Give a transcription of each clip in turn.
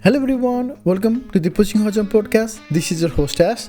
Hello everyone, welcome to the Pushing Hajam podcast. This is your host Ash.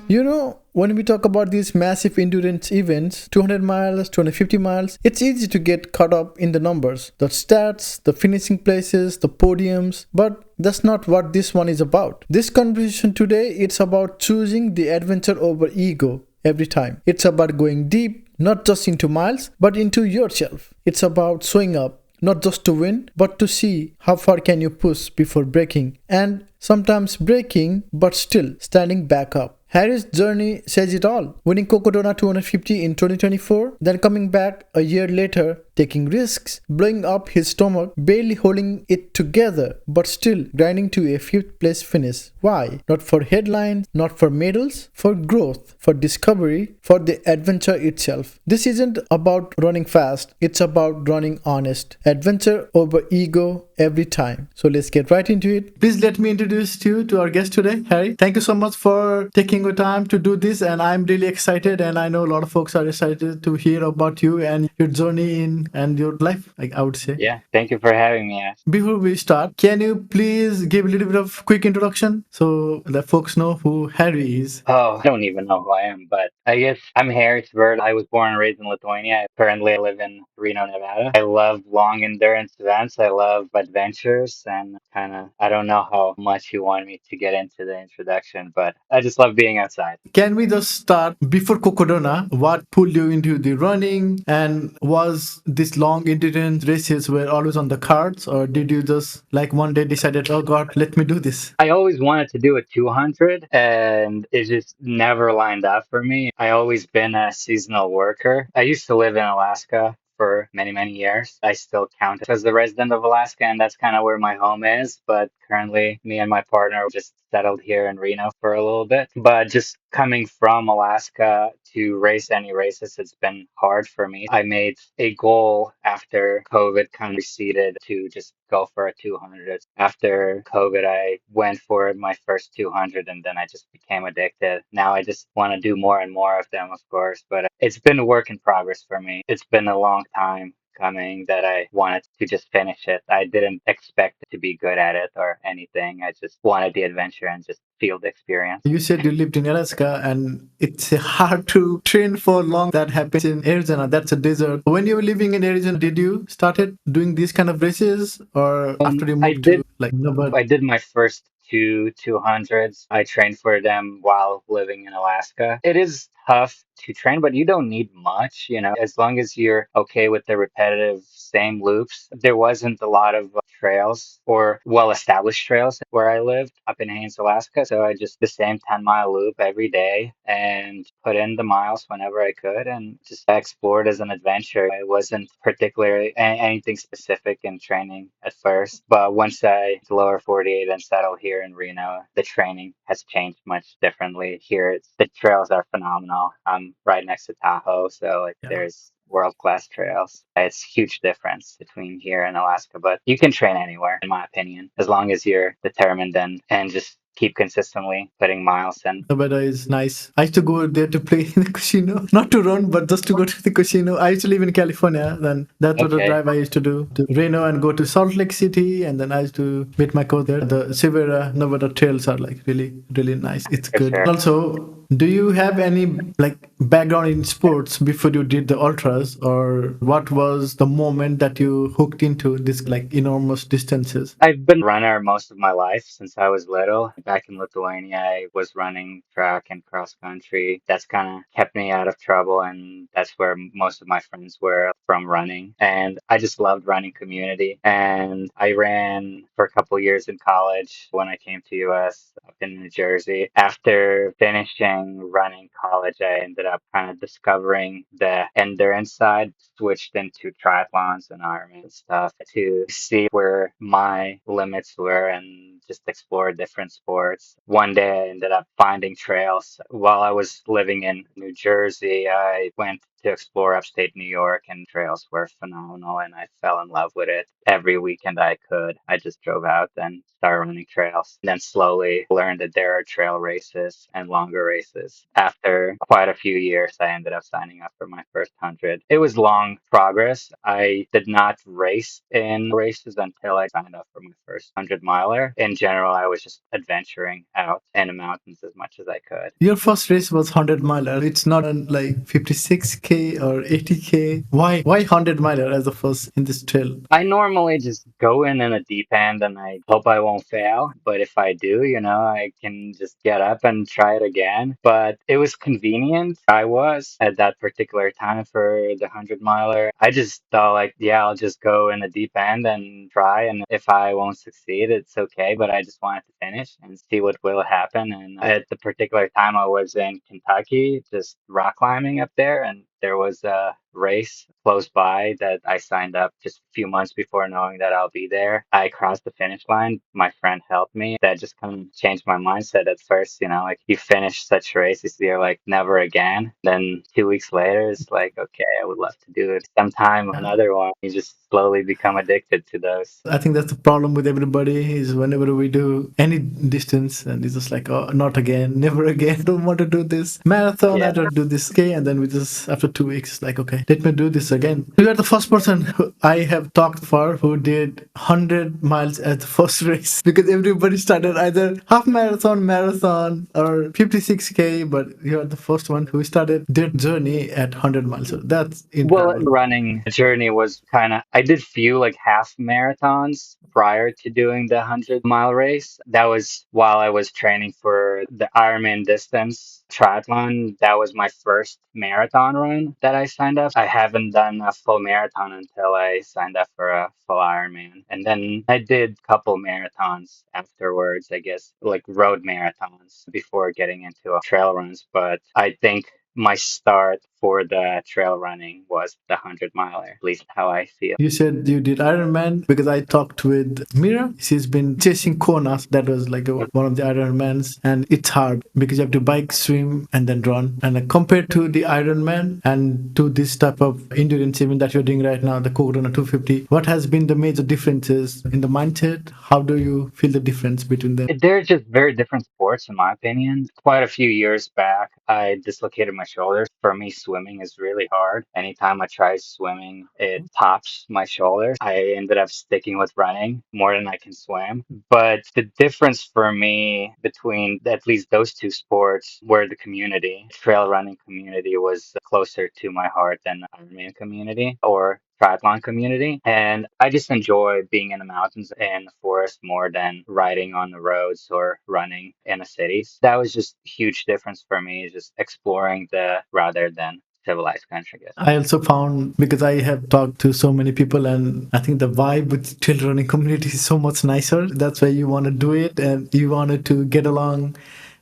When we talk about these massive endurance events, 200 miles, 250 miles, it's easy to get caught up in the numbers, the stats, the finishing places, the podiums, but that's not what this one is about. This conversation today, it's about choosing the adventure over ego every time. It's about going deep, not just into miles, but into yourself. It's about showing up not just to win, but to see how far can you push before breaking, and sometimes breaking, but still standing back up. Harry's journey says it all. Winning Cocodona 250 in 2024, then coming back a year later, taking risks, blowing up his stomach, barely holding it together, but still grinding to a 5th place finish. Why? Not for headlines, not for medals, for growth, for discovery, for the adventure itself. This isn't about running fast, it's about running honest. Adventure over ego every time. So let's get right into it. Please let me introduce you to our guest today, Harry. Thank you so much for taking your time to do this, and I'm really excited, and I know a lot of folks are excited to hear about you and your journey in and your life, I would say. Yeah, thank you for having me, Ash. Before we start, can you please give a little bit of quick introduction so that folks know who Harry is? Oh, I don't even know who I am, but I guess I'm Harry Subertas. I was born and raised in Lithuania. I currently live in Reno, Nevada. I love long endurance events. I love adventures and I don't know how much you want me to get into the introduction, but I just love being outside. Can we just start before Cocodona? What pulled you into the running, and was this long endurance races were always on the cards, or did you just like one day decided, oh God, let me do this? I always wanted to do a 200 and it just never lined up for me. I always been a seasonal worker. I used to live in Alaska for many, many years. I still count as a resident of Alaska, and that's kind of where my home is. But currently, me and my partner just settled here in Reno for a little bit. But just coming from Alaska to race any races, it's been hard for me. I made a goal after COVID kind of receded to just go for a 200. After COVID, I went for my first 200 and then I just became addicted. Now I just want to do more and more of them, of course, but it's been a work in progress for me. It's been a long time coming that I wanted to just finish it. I didn't expect to be good at it or anything. I just wanted the adventure and just feel the experience. You said you lived in Alaska, and it's hard to train for long. That happens in Arizona. That's a desert. When you were living in Arizona, did you started doing these kind of races, or after you I moved to did like Nevada? I did my first two 200s. I trained for them while living in Alaska. It is tough to train, but you don't need much, as long as you're okay with the repetitive same loops. There wasn't a lot of trails or well-established trails where I lived up in Haines, Alaska. So I just the same 10-mile loop every day and put in the miles whenever I could and just explored as an adventure. It wasn't particularly anything specific in training at first, but once I to lower 48 and settle here in Reno, the training has changed much differently. Here, the trails are phenomenal. I'm right next to Tahoe, so like Yeah. there's world-class trails. It's a huge difference between here and Alaska, but you can train anywhere, in my opinion, as long as you're determined and just keep consistently putting miles in. The weather is nice. I used to go there to play in the casino, not to run, but just to go to the casino. I used to live in California. Then that's what the Okay, drive I used to do to Reno and go to Salt Lake City, and then I used to meet my coach there. The Sierra Nevada trails are like really, really nice. It's for good. sure. Also, do you have any like background in sports before you did the ultras, or what was the moment that you hooked into this like enormous distances? I've been a runner most of my life since I was little. Back in Lithuania, I was running track and cross country. That's kind of kept me out of trouble, and that's where most of my friends were from running. And I just loved running community. And I ran for a couple years in college when I came to US up in New Jersey. After finishing running college, I ended up kind of discovering the endurance side, switched into triathlons and Ironman stuff to see where my limits were and just explore different sports. One day I ended up finding trails. While I was living in New Jersey, I went to explore upstate New York, and trails were phenomenal, and I fell in love with it. Every weekend I could, I just drove out and started running trails. And then slowly learned that there are trail races and longer races. After quite a few years, I ended up signing up for my first 100. It was long progress. I did not race in races until I signed up for my first 100 miler. In general, I was just adventuring out in the mountains as much as I could. Your first race was 100 miler. It's not like 56K or 80K. Why 100 miler as the first in this trail? I normally just go in a deep end and I hope I won't fail. But if I do, I can just get up and try it again. But it was convenient. I was at that particular time for the 100 miler. I just thought, like, yeah, I'll just go in a deep end and try. And if I won't succeed, it's okay. But I just wanted to finish and see what will happen. And at the particular time, I was in Kentucky, just rock climbing up there. And there was a race close by that I signed up just a few months before knowing that I'll be there. I crossed the finish line. My friend helped me. That just kind of changed my mindset at first, like you finish such races, you're like never again. Then 2 weeks later, it's like, okay, I would love to do it sometime, another one. You just slowly become addicted to those. I think that's the problem with everybody is whenever we do any distance and it's just like, oh, not again, never again. Don't want to do this marathon. I Yeah. don't do this. Okay. And then we just, after 2 weeks, like, okay, let me do this again. You are the first person who I have talked for who did 100 miles at the first race because everybody started either half marathon, marathon, or 56K, but you are the first one who started their journey at 100 miles. So that's Well, incredible. running journey was I did few like half marathons prior to doing the 100-mile race. That was while I was training for the Ironman distance triathlon. That was my first marathon run that I signed up. I haven't done a full marathon until I signed up for a full Ironman. And then I did a couple marathons afterwards, I guess, like road marathons before getting into trail runs. But I think my start for the trail running was the 100 miler, at least how I feel. You said you did Ironman because I talked with Mira. She's been chasing Kona. That was like one of the Ironmans, and it's hard because you have to bike, swim, and then run. And compared to the Ironman and to this type of endurance event that you're doing right now, the Cocodona 250, what has been the major differences in the mindset? How do you feel the difference between them? They're just very different sports, in my opinion. Quite a few years back, I dislocated my shoulders. For me, swimming is really hard. Anytime I try swimming, it pops my shoulders. I ended up sticking with running more than I can swim. But the difference for me between at least those two sports were the community. Trail running community was closer to my heart than the Ironman community or triathlon community. And I just enjoy being in the mountains and the forest more than riding on the roads or running in the cities. That was just a huge difference for me, just exploring the rather than civilized country, I guess. I also found because I have talked to so many people, and I think the vibe with trail running community is so much nicer. That's why you want to do it, and you wanted to get along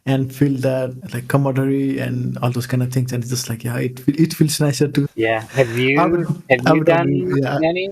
and feel that like camaraderie and all those kind of things. And it's just like, yeah, it feels nicer too. Yeah. Have I you would have I you would agree. done Yeah, many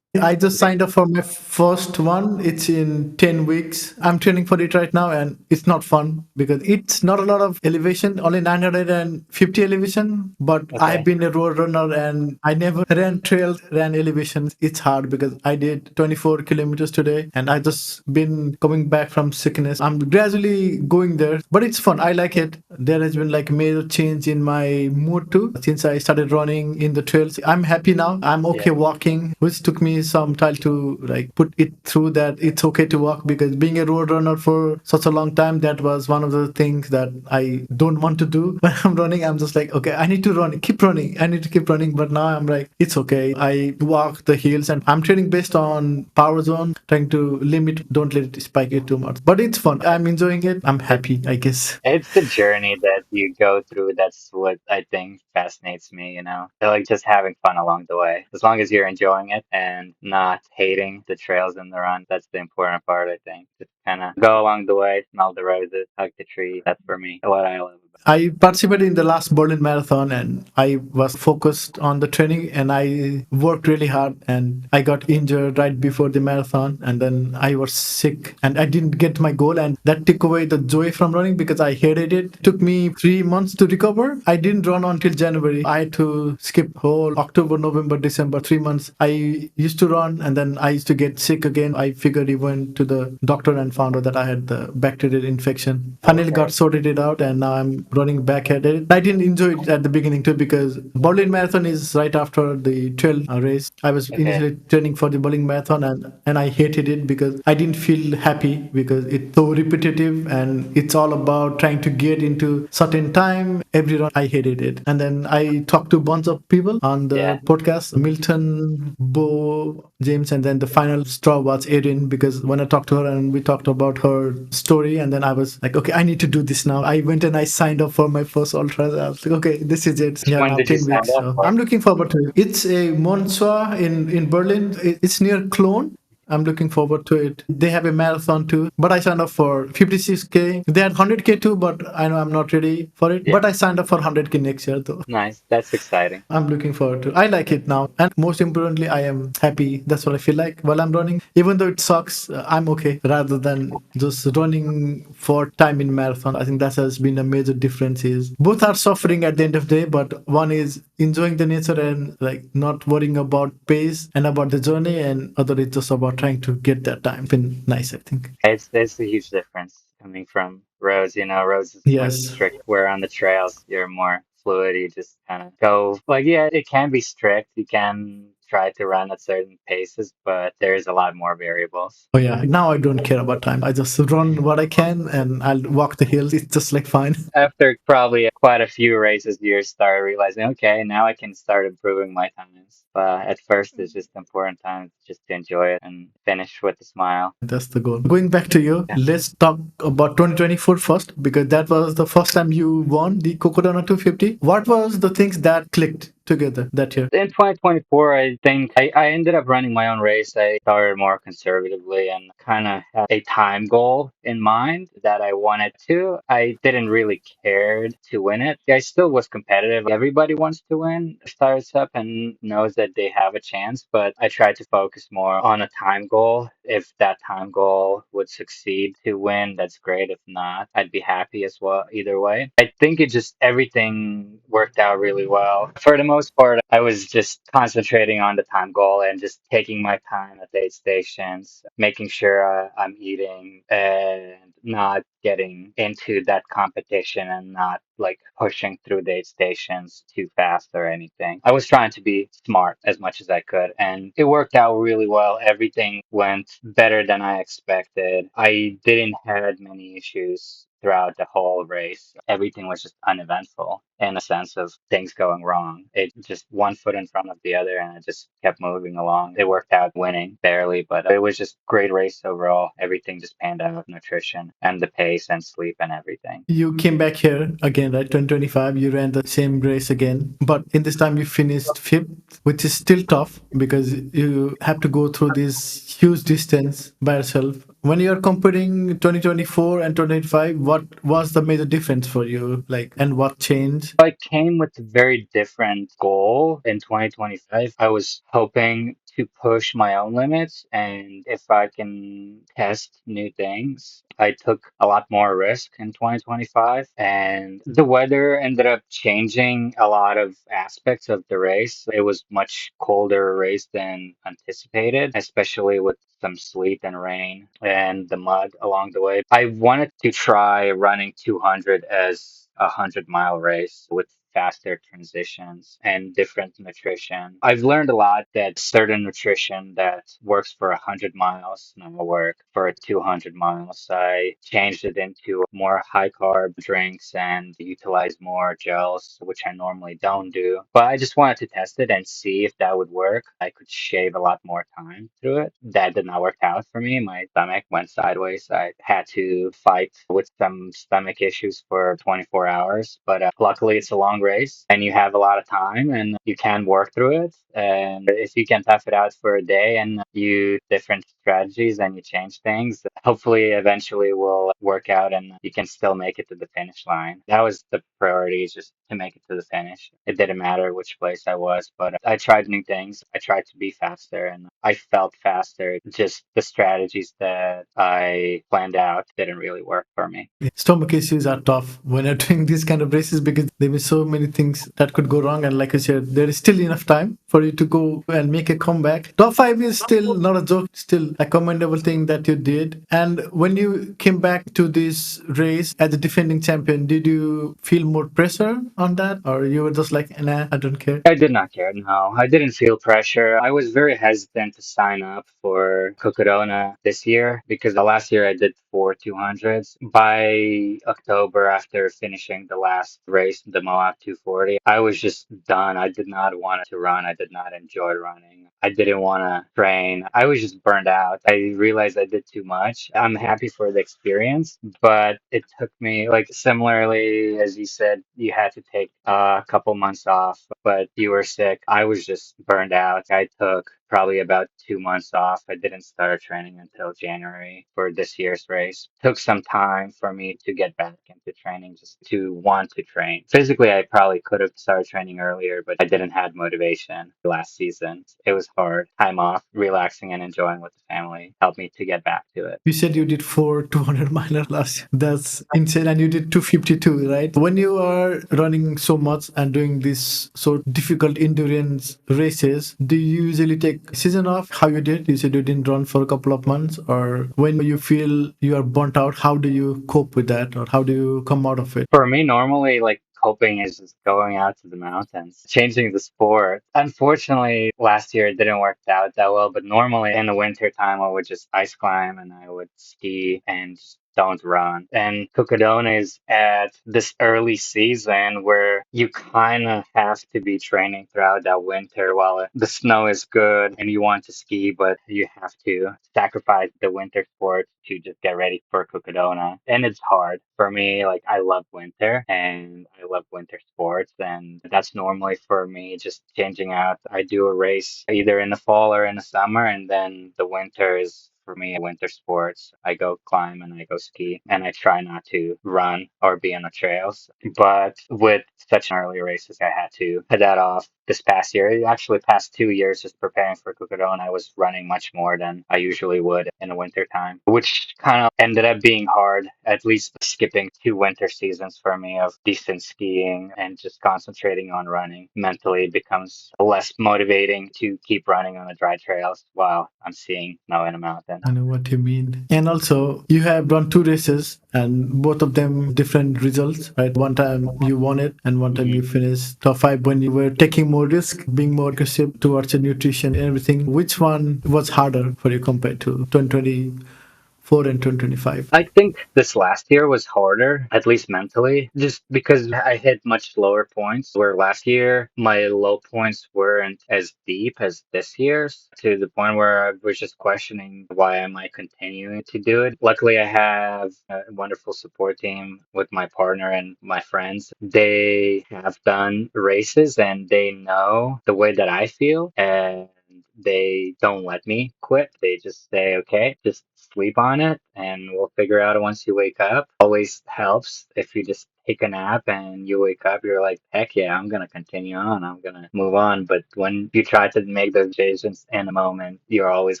I just races? signed up for my first one. It's in 10 weeks. I'm training for it right now, and it's not fun because it's not a lot of elevation, only 950 elevation. But I've Okay. been a road runner and I never ran trail, ran elevations. It's hard because I did 24 kilometers today and I just been coming back from sickness. I'm gradually going there, but it's fun. I like it. There has been like major change in my mood too since I started running in the trails. I'm happy now. I'm okay Yeah. walking, which took me some time to like put it through that it's okay to walk because being a road runner for such a long time, that was one of the things that I don't want to do. When I'm running, I'm just like, okay, I need to run, keep running. I need to keep running. But now I'm like, it's okay. I walk the hills and I'm training based on power zone, trying to limit, don't let it spike it too much. But it's fun. I'm enjoying it. I'm It, happy, I guess. it's the journey that you go through. That's what I think fascinates me. I like just having fun along the way. As long as you're enjoying it and not hating the trails and the run, that's the important part, I think. kind of go along the way, smell the roses, hug the tree. That's for me what I love about it. I participated in the last Berlin Marathon and I was focused on the training and I worked really hard and I got injured right before the marathon and then I was sick and I didn't get my goal and that took away the joy from running because I hated it. It took me 3 months to recover. I didn't run until January. I had to skip whole October, November, December, 3 months. I used to run and then I used to get sick again. I figured he went to the doctor and found out that I had the bacterial infection. Finally got Okay. sorted it out and now I'm running back at it. I didn't enjoy it at the beginning too because Berlin Marathon is right after the trail race. I was Okay. initially training for the Berlin Marathon and I hated it because I didn't feel happy because it's so repetitive and it's all about trying to get into certain time. Every run I hated it. And then I talked to a bunch of people on the Yeah. podcast, Milton, Bo, James, and then the final straw was Erin because when I talked to her and we talked about her story, and then I was like, okay, I need to do this now. I went and I signed up for my first ultra. I was like, okay, this is it. Yeah, When now did you 10 sign weeks. up So for? I'm looking forward to it. It's a Monsua in Berlin. It's near Cologne. I'm looking forward to it. They have a marathon too, but I signed up for 56K. They had 100K too, but I know I'm not ready for it. Yeah. But I signed up for 100K next year though. Nice. That's exciting. I'm looking forward to. I like it now, and most importantly, I am happy. That's what I feel like while I'm running. Even though it sucks, I'm okay. Rather than just running for time in marathon, I think that has been a major difference. Is both are suffering at the end of the day, but one is enjoying the nature and like not worrying about pace and about the journey, and other is just about trying to get that time. Been nice, I think. It's a huge difference coming from roads. Roads is much Yes. strict. Where on the trails you're more fluid. You just kind of go. Like, yeah, it can be strict. You can try to run at certain paces, but there is a lot more variables. Oh yeah. Now I don't care about time. I just run what I can, and I'll walk the hills. It's just like fine. After probably quite a few races, you start realizing, okay, now I can start improving my times. But at first, it's just important time just to enjoy it and finish with a smile. That's the goal. Going back to you, Yeah. let's talk about 2024 first because that was the first time you won the Cocodona 250. What was the things that clicked together that year? In 2024, I think I ended up running my own race. I started more conservatively and kind of had a time goal in mind that I wanted to. I didn't really care to win it. I still was competitive. Everybody wants to win, starts up and knows that they have a chance, but I tried to focus more on a time goal. If that time goal would succeed to win, that's great. If not, I'd be happy as well, either way. I think it just everything worked out really well. For the most part, I was just concentrating on the time goal and just taking my time at the aid stations, making sure I'm eating and not getting into that competition and not like pushing through the aid stations too fast or anything. I was trying to be smart as much as I could, and it worked out really well. Everything went better than I expected. I didn't have many issues throughout the whole race. Everything was just uneventful in a sense of things going wrong. It just one foot in front of the other and it just kept moving along. It worked out winning barely, but it was just great race overall. Everything just panned out, nutrition and the pace and sleep and everything. You came back here again, right? 2025, you ran the same race again, but in this time you finished fifth, which is still tough because you have to go through this huge distance by yourself. When you're comparing 2024 and 2025, what was the major difference for you? Like, and what changed? I came with a very different goal in 2025. I was hoping to push my own limits and if I can test new things. I took a lot more risk in 2025 and the weather ended up changing a lot of aspects of the race. It was much colder race than anticipated, especially with some sleet and rain and the mud along the way. I wanted to try running 200 as a 100-mile race with faster transitions and different nutrition. I've learned a lot that certain nutrition that works for 100 miles now work for 200 miles. I changed it into more high carb drinks and utilize more gels, which I normally don't do. But I just wanted to test it and see if that would work. I could shave a lot more time through it. That did not work out for me. My stomach went sideways. I had to fight with some stomach issues for 24 hours. But luckily, it's a long race and you have a lot of time and you can work through it. And if you can tough it out for a day and you different strategies and you change things, hopefully eventually will work out and you can still make it to the finish line. That was the priority, is just to make it to the finish. It didn't matter which place I was, but I tried new things. I tried to be faster and I felt faster. Just the strategies that I planned out didn't really work for me. Stomach issues are tough when you're doing these kind of races because there be so many things that could go wrong. And like I said, there is still enough time for you to go and make a comeback. Top five is still not a joke, still a commendable thing that you did. And when you came back to this race as a defending champion, did you feel more pressure on that? Or you were just like, nah, I don't care? I did not care. No, I didn't feel pressure. I was very hesitant to sign up for Cocodona this year because the last year I did 4 200s. By October, after finishing the last race, the Moab 240, I was just done. I did not want to run. I did not enjoy running. I didn't want to train. I was just burned out. I realized I did too much. I'm happy for the experience, but it took me, like, similarly, as you said, you had to take a couple months off, but you were sick. I was just burned out. I took probably about 2 months off. I didn't start training until January for this year's race. Took some time for me to get back into training, just to want to train. Physically, I probably could have started training earlier, but I didn't have motivation last season. It was hard. Time off, relaxing and enjoying with the family helped me to get back to it. You said you did 4 200 miler last year. That's insane. And you did 252, right? When you are running so much and doing this so difficult endurance races, do you usually take season off? How you did? You said you didn't run for a couple of months. Or when you feel you are burnt out, how do you cope with that? Or how do you come out of it? For me, normally, like, coping is just going out to the mountains, changing the sport. Unfortunately, last year it didn't work out that well, but normally in the winter time, I would just ice climb and I would ski and just don't run. And Cocodona is at this early season where you kind of have to be training throughout that winter while the snow is good and you want to ski, but you have to sacrifice the winter sport to just get ready for Cocodona. And it's hard for me. Like, I love winter and I love winter sports, and that's normally for me just changing out. I do a race either in the fall or in the summer, and then the winter is for me winter sports. I go climb and I go ski, and I try not to run or be on the trails. But with such an early races, I had to head that off this past year. Actually, past 2 years just preparing for Cocodona, I was running much more than I usually would in the winter time, which kind of ended up being hard, at least skipping 2 winter seasons for me of decent skiing and just concentrating on running. Mentally, it becomes less motivating to keep running on the dry trails while I'm seeing snow in a mountain. I know what you mean. And also, you have run two races and both of them different results, right? One time you won it and one time you Mhm. finished top five when you were taking more risk, being more aggressive towards your nutrition and everything. Which one was harder for you compared to 2024 and 2025? I think this last year was harder, at least mentally, just because I hit much lower points. Where last year my low points weren't as deep as this year's, to the point where I was just questioning why am I continuing to do it. Luckily, I have a wonderful support team with my partner and my friends. They have done races and they know the way that I feel. And they don't let me quit. They just say, okay, just sleep on it and we'll figure out it once you wake up. Always helps if you just take a nap and you wake up, you're like, heck yeah, I'm going to continue on. I'm going to move on. But when you try to make those decisions in a moment, you're always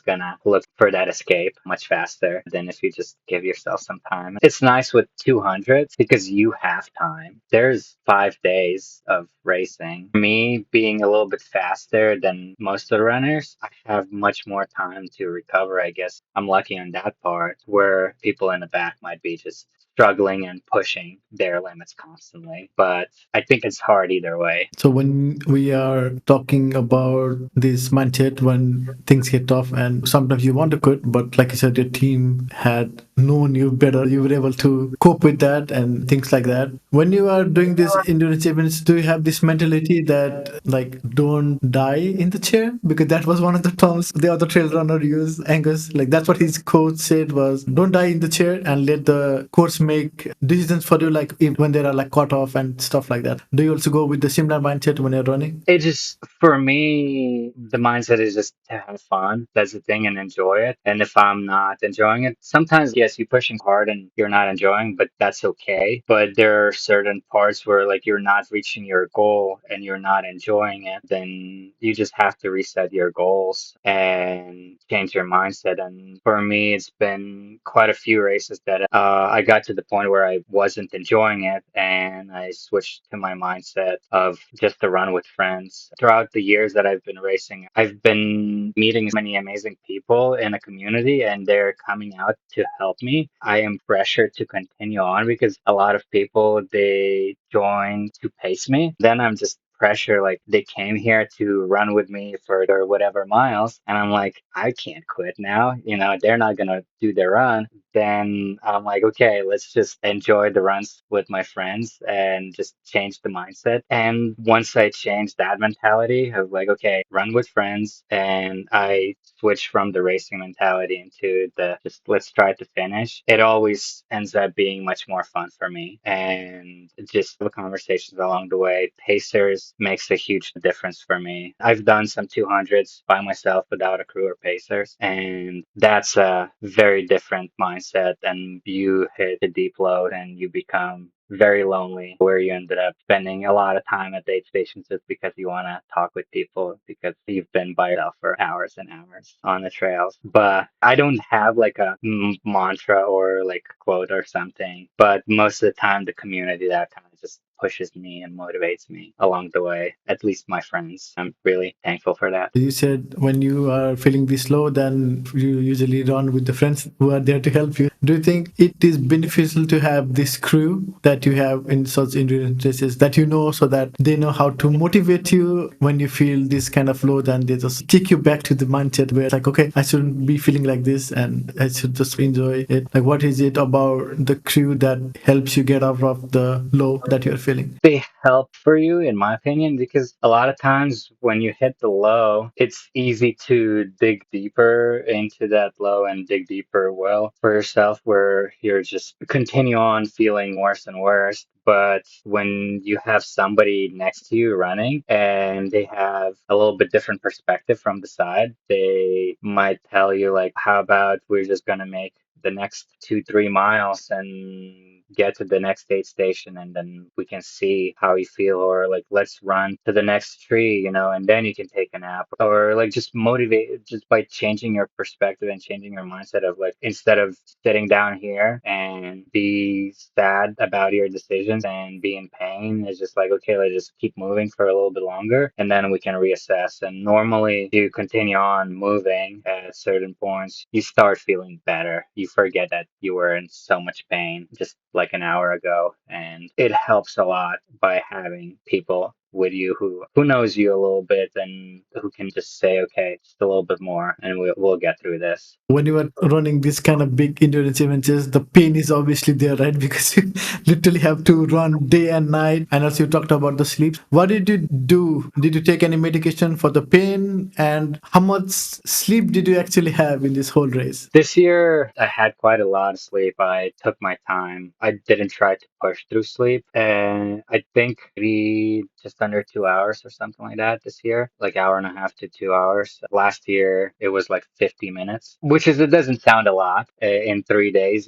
going to look for that escape much faster than if you just give yourself some time. It's nice with 200s because you have time. There's 5 days of racing. Me being a little bit faster than most of the runners, I have much more time to recover, I guess. I'm lucky on that part, where people in the back might be just struggling and pushing their limits constantly. But I think it's hard either way. So when we are talking about this mindset when things get tough and sometimes you want to quit, but like you said, your team had known you better. You were able to cope with that and things like that. When you are doing these endurance events, do you have this mentality that like don't die in the chair? Because that was one of the terms the other trail runner used, Angus. Like that's what his coach said was don't die in the chair and let the course make decisions for you, like if, when there are like cut off and stuff like that? Do you also go with the similar mindset when you're running? It just, for me, the mindset is just to have fun. That's the thing, and enjoy it. And if I'm not enjoying it, sometimes, yes, you're pushing hard and you're not enjoying, but that's okay. But there are certain parts where, like, you're not reaching your goal and you're not enjoying it, then you just have to reset your goals and change your mindset. And for me, it's been quite a few races that I got to the point where I wasn't enjoying it, and I switched to my mindset of just to run with friends. Throughout the years that I've been racing, I've been meeting many amazing people in a community, and they're coming out to help me. I am pressured to continue on because a lot of people, they join to pace me. Then I'm just pressure, like they came here to run with me for their whatever miles, and I'm like, I can't quit now, they're not gonna do their run. Then I'm like, okay, let's just enjoy the runs with my friends and just change the mindset. And once I changed that mentality of like, okay, run with friends, and I switched from the racing mentality into the just let's try to finish, it always ends up being much more fun for me. And just the conversations along the way, pacers makes a huge difference for me. I've done some 200s by myself without a crew or pacers, and that's a very different mindset. And you hit a deep load and you become very lonely, where you ended up spending a lot of time at aid stations just because you want to talk with people because you've been by yourself for hours and hours on the trails. But I don't have like a mantra or like a quote or something, but most of the time the community that kind of just pushes me and motivates me along the way, at least my friends. I'm really thankful for that. You said when you are feeling this low, then you usually run with the friends who are there to help you. Do you think it is beneficial to have this crew that you have in such endurance races, that you know, so that they know how to motivate you when you feel this kind of low, then they just kick you back to the mindset where it's like, okay, I shouldn't be feeling like this and I should just enjoy it. Like, what is it about the crew that helps you get out of the low that you're feeling? They help for you, in my opinion, because a lot of times when you hit the low, it's easy to dig deeper into that low and dig deeper well for yourself, where you're just continue on feeling worse and worse. But when you have somebody next to you running and they have a little bit different perspective from the side, they might tell you, like, how about we're just gonna make the next 2, 3 miles and get to the next aid station, and then we can see how you feel. Or like, let's run to the next tree, and then you can take a nap. Or like, just motivate just by changing your perspective and changing your mindset of like, instead of sitting down here and be sad about your decisions and be in pain, it's just like, okay, let's just keep moving for a little bit longer, and then we can reassess. And normally you continue on moving at certain points, you start feeling better. You forget that you were in so much pain just like an hour ago, and it helps a lot by having people with you who knows you a little bit and who can just say, okay, just a little bit more, and we'll get through this. When you are running this kind of big endurance events, the pain is obviously there, right? Because you literally have to run day and night. And also, you talked about the sleep. What did you do? Did you take any medication for the pain? And how much sleep did you actually have in this whole race? This year, I had quite a lot of sleep. I took my time. I didn't try to push through sleep. And I think maybe just under 2 hours or something like that this year, like hour and a half to 2 hours. Last year, it was like 50 minutes, which is, it doesn't sound a lot in 3 days,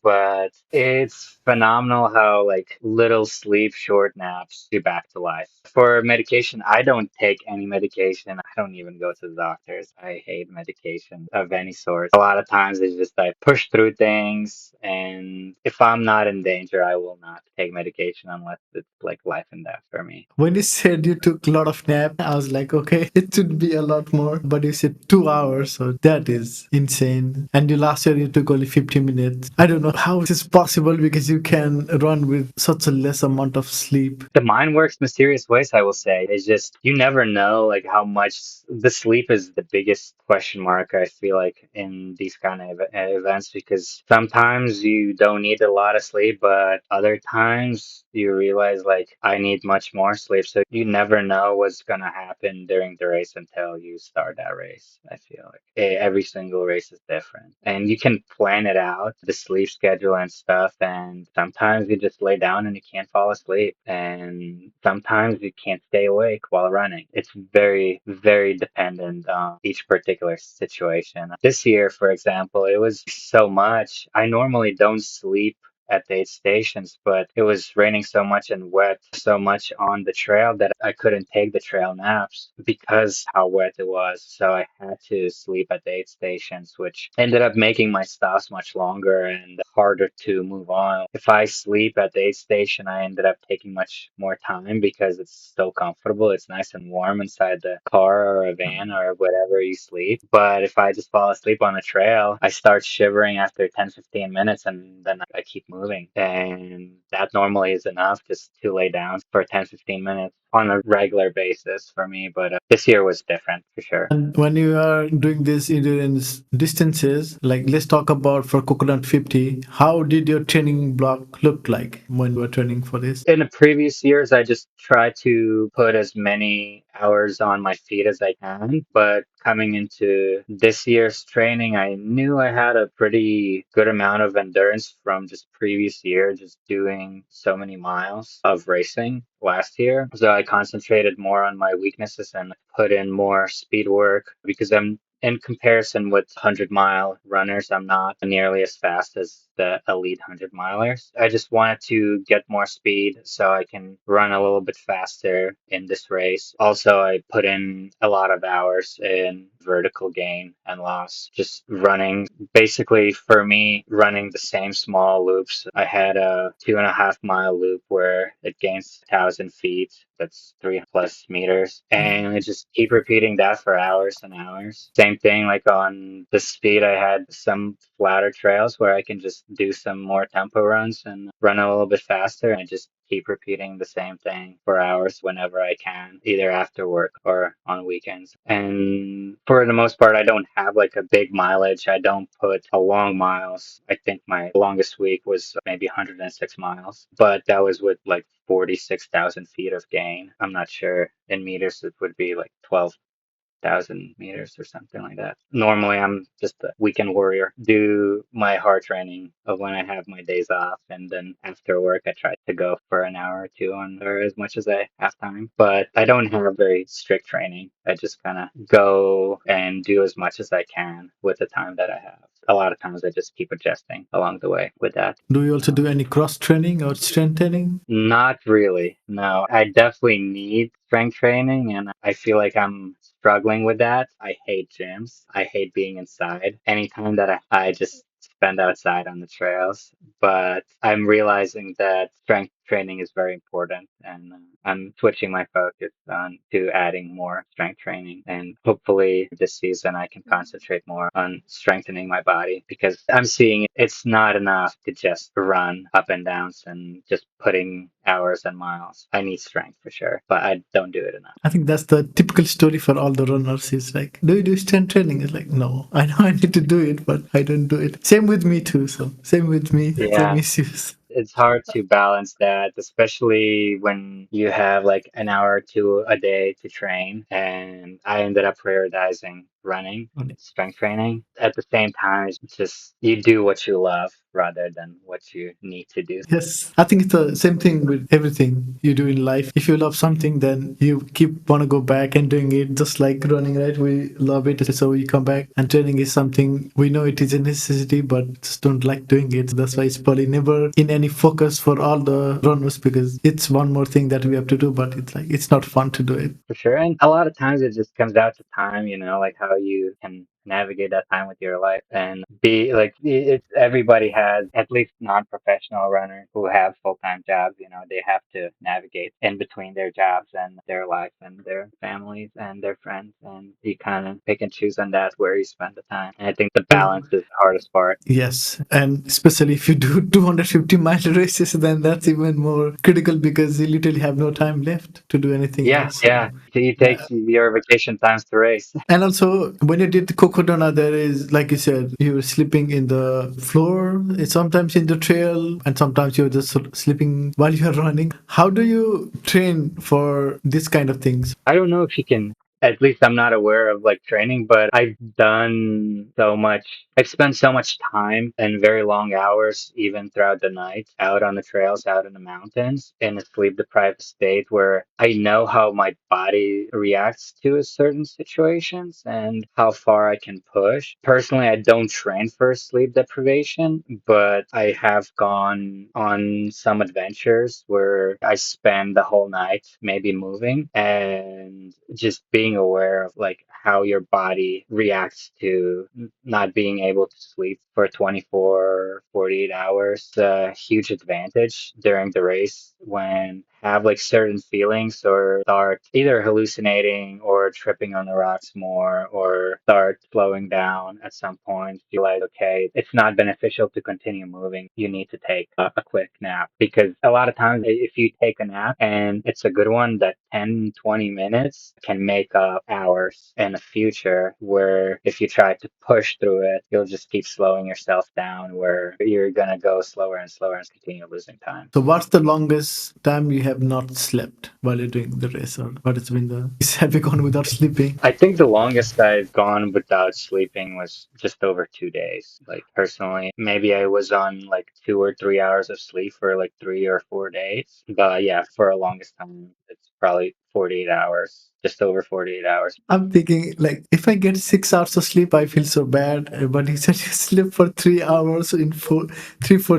but it's phenomenal how like little sleep, short naps, you back to life. For medication, I don't take any medication. I don't even go to the doctors. I hate medication of any sort. A lot of times it's just I push through things, and if I'm not in danger, I will not take medication unless it's like life and death for me. When you said you took a lot of nap, I was like, okay, it should be a lot more. But you said 2 hours, so that is insane. And you last year you took only 50 minutes. I don't know how this is possible because you can run with such a less amount of sleep. The mind works mysterious ways, I will say. It's just you never know like how much the sleep is the biggest question mark, I feel like, in these kind of events, because sometimes you don't need a lot of sleep, but other times you realize like I need much more sleep shape. So you never know what's gonna happen during the race until you start that race. I feel like every single race is different, and you can plan it out, the sleep schedule and stuff. And sometimes you just lay down and you can't fall asleep, and sometimes you can't stay awake while running. It's very, very dependent on each particular situation. This year, for example, it was so much. I normally don't sleep at the aid stations, but it was raining so much and wet so much on the trail that I couldn't take the trail naps because how wet it was. So I had to sleep at the aid stations, which ended up making my stops much longer and harder to move on. If I sleep at the aid station, I ended up taking much more time because it's so comfortable. It's nice and warm inside the car or a van or whatever you sleep. But if I just fall asleep on the trail, I start shivering after 10, 15 minutes and then I keep moving. And that normally is enough just to lay down for 10, 15 minutes on a regular basis for me. But this year was different for sure. And when you are doing these endurance distances, like let's talk about for Coconut 50, how did your training block look like when you were training for this? In the previous years, I just tried to put as many hours on my feet as I can. But coming into this year's training, I knew I had a pretty good amount of endurance from just previous year, just doing so many miles of racing last year. So I concentrated more on my weaknesses and put in more speed work because I'm in comparison with 100-mile runners, I'm not nearly as fast as the elite 100-milers. I just wanted to get more speed so I can run a little bit faster in this race. Also, I put in a lot of hours in vertical gain and loss, just running. Basically, for me, running the same small loops. I had a 2.5-mile loop where it gains 1,000 feet. That's 3+ meters. And I just keep repeating that for hours and hours. Same thing, like on the speed, I had some flatter trails where I can just do some more tempo runs and run a little bit faster and just keep repeating the same thing for hours whenever I can, either after work or on weekends. And for the most part, I don't have like a big mileage. I don't put a long miles. I think my longest week was maybe 106 miles, but that was with like 46,000 feet of gain. I'm not sure in meters, it would be like 12,000 meters or something like that. Normally, I'm just a weekend warrior. Do my hard training of when I have my days off, and then after work, I try to go for an hour or two on or as much as I have time. But I don't have very strict training. I just kind of go and do as much as I can with the time that I have. A lot of times, I just keep adjusting along the way with that. Do you also do any cross training or strength training? Not really. No, I definitely need strength training, and I feel like I'm struggling with that. I hate gyms. I hate being inside. Anytime that I just spend outside on the trails, but I'm realizing that strength training is very important, and I'm switching my focus on to adding more strength training. And hopefully this season I can concentrate more on strengthening my body because I'm seeing it's not enough to just run up and downs and just putting hours and miles. I need strength for sure, but I don't do it enough. I think that's the typical story for all the runners. Is like, do you do strength training? It's like, no, I know I need to do it, but I don't do it. Same with me too. So same with me, same Yeah. issues. It's hard to balance that, especially when you have like an hour or two a day to train. And I ended up prioritizing running, strength training. At the same time, it's just you do what you love rather than what you need to do. Yes, I think it's the same thing with everything you do in life. If you love something, then you keep want to go back and doing it. Just like running, right? We love it, so we come back. And training is something we know it is a necessity, but just don't like doing it. So that's why it's probably never in any focus for all the runners because it's one more thing that we have to do, but it's like it's not fun to do it. For sure. And a lot of times it just comes down to time, like how you can navigate that time with your life and be like, it's everybody has, at least non-professional runners who have full-time jobs, they have to navigate in between their jobs and their life and their families and their friends. And you kind of pick and choose on that where you spend the time. And I think the balance is the hardest part. Yes, and especially if you do 250-mile races, then that's even more critical because you literally have no time left to do anything Yeah, else. So, yeah. So you take yeah. your vacation times to race. And also, when you did the Cocodona, there is, like you said, you're sleeping in the floor, sometimes in the trail, and sometimes you're just sleeping while you're running. How do you train for this kind of things? I don't know if you can, at least I'm not aware of like training, but I've done so much, I've spent so much time and very long hours, even throughout the night, out on the trails, out in the mountains, in a sleep deprived state where I know how my body reacts to a certain situations and how far I can push. Personally, I don't train for sleep deprivation, but I have gone on some adventures where I spend the whole night maybe moving and just being aware of like how your body reacts to not being able to sleep for 24, 48 hours. It's a huge advantage during the race when have like certain feelings or start either hallucinating or tripping on the rocks more or start slowing down at some point. Feel like, okay, it's not beneficial to continue moving. You need to take a quick nap because a lot of times if you take a nap and it's a good one, that 10, 20 minutes can make up hours in the future where if you try to push through it, you'll just keep slowing yourself down where you're going to go slower and slower and continue losing time. So, what's the longest time you have not slept while you're doing the race, or what has been the? Have you gone without sleeping? I think the longest I've gone without sleeping was just over 2 days. Like personally, maybe I was on like 2 or 3 hours of sleep for like 3 or 4 days. But yeah, for a longest time, it's probably 48 hours, just over 48 hours. I'm thinking like if I get 6 hours of sleep, I feel so bad. But he said you sleep for 3 hours in 4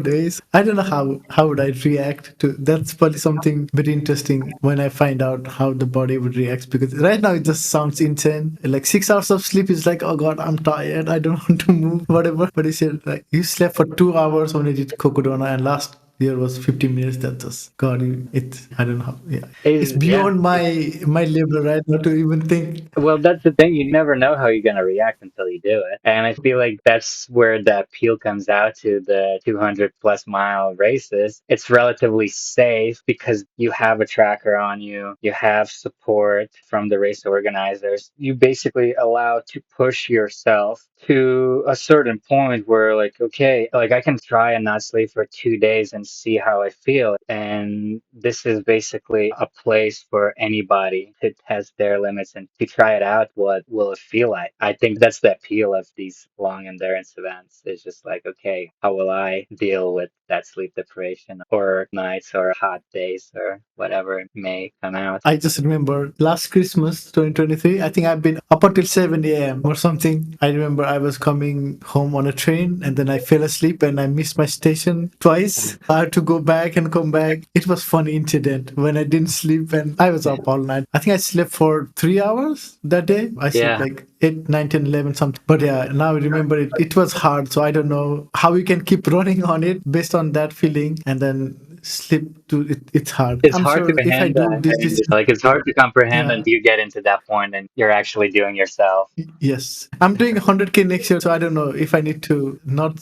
days. I don't know how would I react to. That's probably something very interesting when I find out how the body would react. Because right now it just sounds insane. Like 6 hours of sleep is like, oh god, I'm tired. I don't want to move. Whatever. But he said like you slept for 2 hours when I did Cocodona, and last year was 15 minutes. That just god, it. I don't know. How, yeah, it's Yeah. beyond my level right now to even think. Well, that's the thing. You never know how you're going to react until you do it. And I feel like that's where the appeal comes out to the 200 plus mile races. It's relatively safe because you have a tracker on you, you have support from the race organizers. You basically allow to push yourself to a certain point where, like, okay, like I can try and not sleep for 2 days and see how I feel. And this is basically a place for anybody to test their limits and to try it out. What will it feel like? I think that's the appeal of these long endurance events. It's just like, okay, how will I deal with that sleep deprivation or nights or hot days or whatever may come out? I just remember last Christmas 2023, I think I've been up until 7 a.m. or something. I remember I was coming home on a train and then I fell asleep and I missed my station twice. I had to go back and come back. It was funny incident when I didn't sleep and I was up all night. I think I slept for 3 hours that day. I slept Yeah. like 8, 9, 10, 11 something. But yeah, now I remember it was hard. So I don't know how we can keep running on it based on that feeling and then sleep to it. It's hard. It's I'm hard to sure if I comprehend do that. this Like it's hard to comprehend yeah. until you get into that point and you're actually doing yourself. Yes, I'm doing 100K next year, so I don't know if I need to not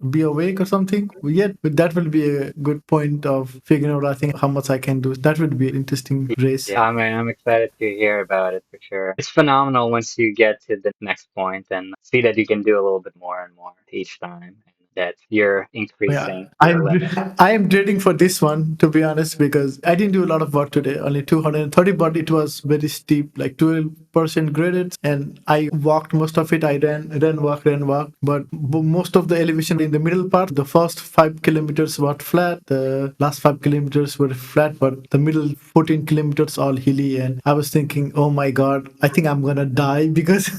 be awake or something yet. But that will be a good point of figuring out. I think how much I can do. That would be an interesting race. Yeah, I'm excited to hear about it for sure. It's phenomenal once you get to the next point and see that you can do a little bit more and more each time, and that you're Yeah, increasing your limit. I am dreading for this one to be honest because I didn't do a lot of work today, only 230, but it was very steep, like 12% graded, and I walked most of it. I ran, walk, but most of the elevation in the middle part, the first 5 kilometers were flat, the last 5 kilometers were flat, but the middle 14 kilometers all hilly, and I was thinking, oh my god, I think I'm gonna die because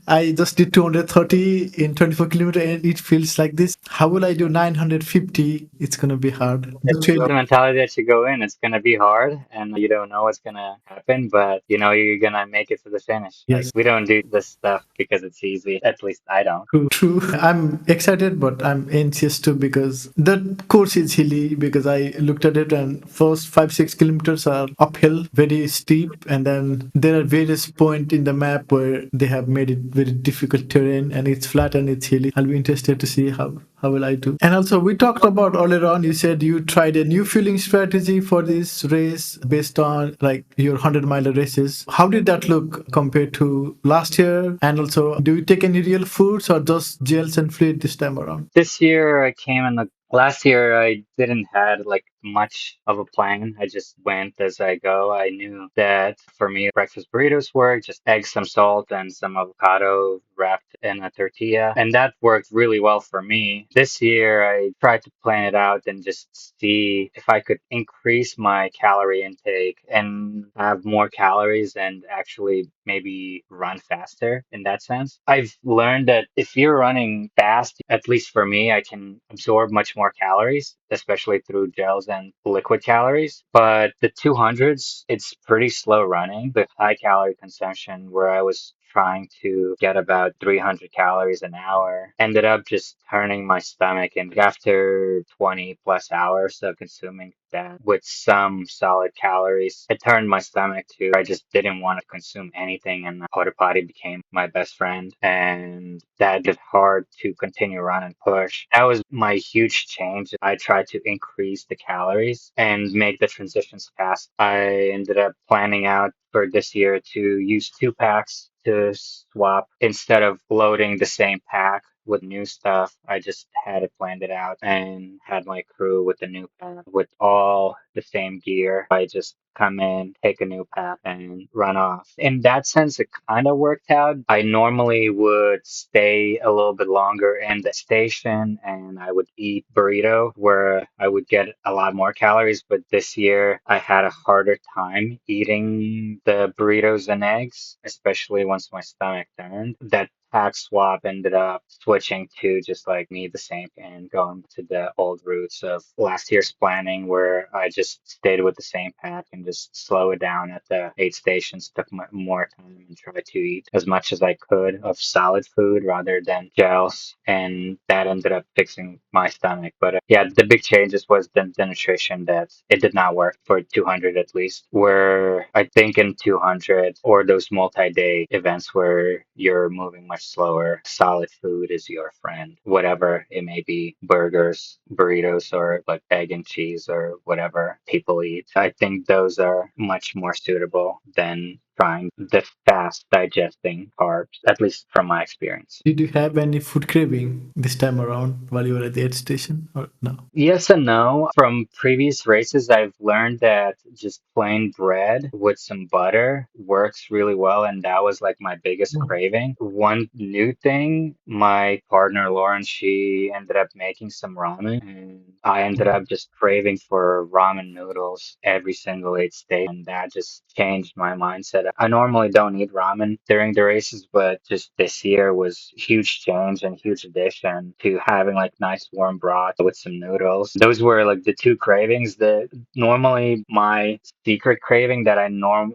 I just did 230 in 24 kilometers and it feels like this. How will I do 950? It's gonna be hard. The It's trail. the mentality that you go in. It's gonna be hard, and you don't know what's gonna happen, but you know you're gonna make it to the finish. Like Yes. we don't do this stuff because it's easy. At least I don't. True. I'm excited, but I'm anxious too because the course is hilly. Because I looked at it, and first 5, 6 kilometers are uphill, very steep, and then there are various points in the map where they have made it very difficult terrain, and it's flat and it's hilly. I'll be interested to see how will I do. And also, we talked about earlier on. You said you tried a new fueling strategy for this race based on like your 100 mile races. How did that look compared to last year? And also also, do you take any real foods or just gels and fluid this time around? This year I came in the last year I didn't had like much of a plan. I just went as I go. I knew that for me breakfast burritos work, just eggs, some salt, and some avocado wrapped in a tortilla. And that worked really well for me. This year I tried to plan it out and just see if I could increase my calorie intake and have more calories and actually maybe run faster in that sense. I've learned that if you're running fast, at least for me, I can absorb much more calories, especially through gels and liquid calories. But the 200s, it's pretty slow running with high calorie consumption where I was trying to get about 300 calories an hour ended up just turning my stomach, and after 20 plus hours of consuming that with some solid calories, it turned my stomach to I just didn't want to consume anything, and porta potty became my best friend, and that is hard to continue run and push. That was my huge change. I tried to increase the calories and make the transitions fast. I ended up planning out for this year to use 2 packs to swap instead of loading the same pack with new stuff. I just had it planned it out and had my crew with the new pack with all the same gear. I just come in, take a new pack, and run off. In that sense, it kind of worked out. I normally would stay a little bit longer in the station and I would eat burrito where I would get a lot more calories. But this year, I had a harder time eating the burritos and eggs, especially once my stomach turned. That pack swap ended up switching to just like me the same and going to the old roots of last year's planning where I just stayed with the same pack and just slow it down at the 8 stations, took more time and tried to eat as much as I could of solid food rather than gels. And that ended up fixing my stomach. But yeah, the big changes was the nutrition that it did not work for 200 at least, where I think in 200 or those multi-day events where you're moving much slower, solid food is your friend, whatever it may be, burgers, burritos, or like egg and cheese or whatever people eat. I think those are much more suitable than trying the fast digesting carbs, at least from my experience. Did you have any food craving this time around while you were at the aid station or no? Yes and no. From previous races, I've learned that just plain bread with some butter works really well, and that was like my biggest No. craving. One new thing, my partner Lauren, she ended up making some ramen, and I ended up just craving for ramen noodles every single 8 state, and that just changed my mindset. I normally don't eat ramen during the races, but just this year was huge change and huge addition to having like nice warm broth with some noodles. Those were like the two cravings that normally my secret craving that I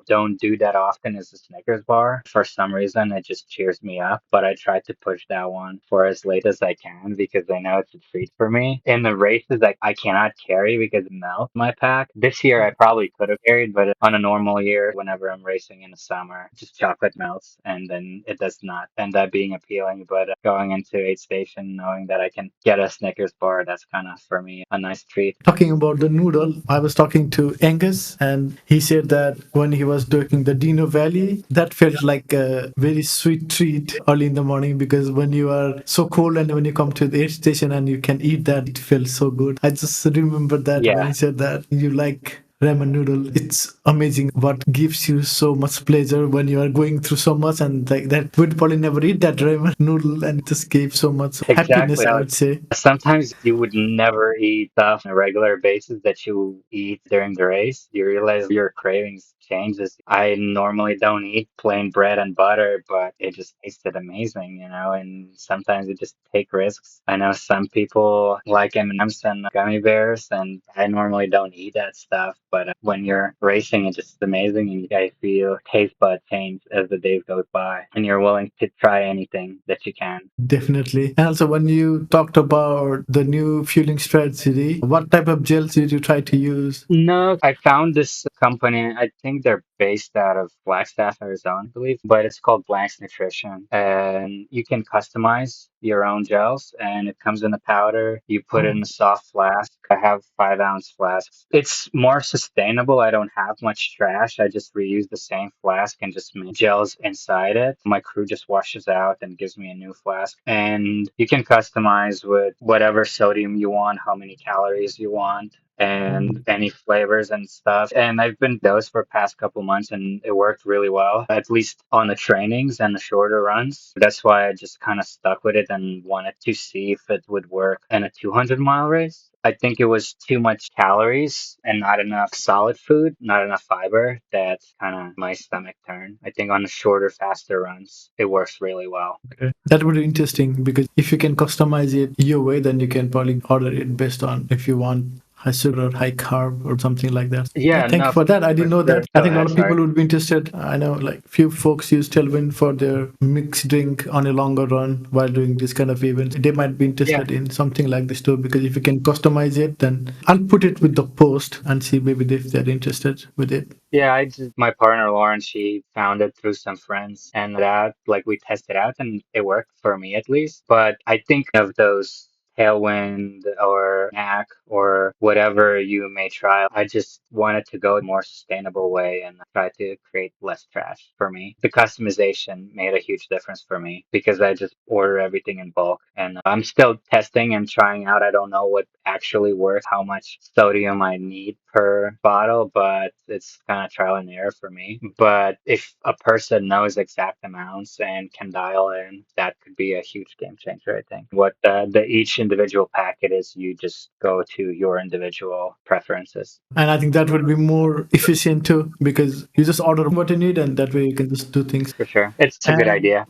don't do that often is the Snickers bar. For some reason, it just cheers me up, but I try to push that one for as late as I can because I know it's a treat for me. In the races, I cannot carry because it melts my pack. This year, I probably could have carried, but on a normal year, whenever I'm racing in the summer, just chocolate melts and then it does not end up being appealing. But going into 8 station, knowing that I can get a Snickers bar, that's kind of for me a nice treat. Talking about the noodle, I was talking to Angus, and he said that when he was doing the Dino Valley, that felt like a very sweet treat early in the morning because when you are so cold and when you come to the aid station and you can eat that, it feels so good. I just remember that when Yeah. he said that you like ramen noodle. It's amazing what gives you so much pleasure when you are going through so much and like that. We'd probably never eat that ramen noodle and it just gave so much happiness, Exactly. I would say. Sometimes you would never eat stuff on a regular basis that you eat during the race. You realize your cravings changes. I normally don't eat plain bread and butter, but it just tasted amazing, and sometimes you just take risks. I know some people like M&Ms and gummy bears, and I normally don't eat that stuff, but when you're racing, it's just amazing, and I feel taste bud change as the days goes by, and you're willing to try anything that you can. Definitely. And also, when you talked about the new fueling strategy, what type of gels did you try to use? No, I found this company. I think think they're based out of Flagstaff, Arizona, I believe, but it's called Blank's Nutrition. And you can customize your own gels, and it comes in a powder. You put it in a soft flask. I have 5 ounce flasks. It's more sustainable. I don't have much trash. I just reuse the same flask and just make gels inside it. My crew just washes out and gives me a new flask. And you can customize with whatever sodium you want, how many calories you want, and any flavors and stuff. And I've been those for past couple months and it worked really well, at least on the trainings and the shorter runs. That's why I just kind of stuck with it and wanted to see if it would work in a 200-mile race. I think it was too much calories and not enough solid food, not enough fiber. That kind of my stomach turned. I think on the shorter, faster runs, it works really well. Okay. That would be interesting because if you can customize it your way, then you can probably order it based on if you want high sugar or high carb or something like that. Yeah, Yeah, thank you no, for that. I didn't for know sure. that. I Go think a lot ahead, of people sorry. would be interested. I know like few folks use Tailwind for their mixed drink on a longer run while doing this kind of events. They might be Yeah. interested in something like this too because if you can customize it, then I'll put it with the post and see maybe if they're interested with it. Yeah, I just my partner Lauren, she found it through some friends and that like we tested out and it worked for me at least. But I think of those Tailwind or Knack or whatever you may try, I just wanted to go a more sustainable way and try to create less trash for me. The customization made a huge difference for me because I just order everything in bulk and I'm still testing and trying out. I don't know what actually works, how much sodium I need per bottle, but it's kind of trial and error for me. But if a person knows exact amounts and can dial in, that could be a huge game changer, I think. What the each individual packet is, you just go to your individual preferences. And I think that would be more efficient too because you just order what you need and that way you can just do things. For sure. It's a good And idea.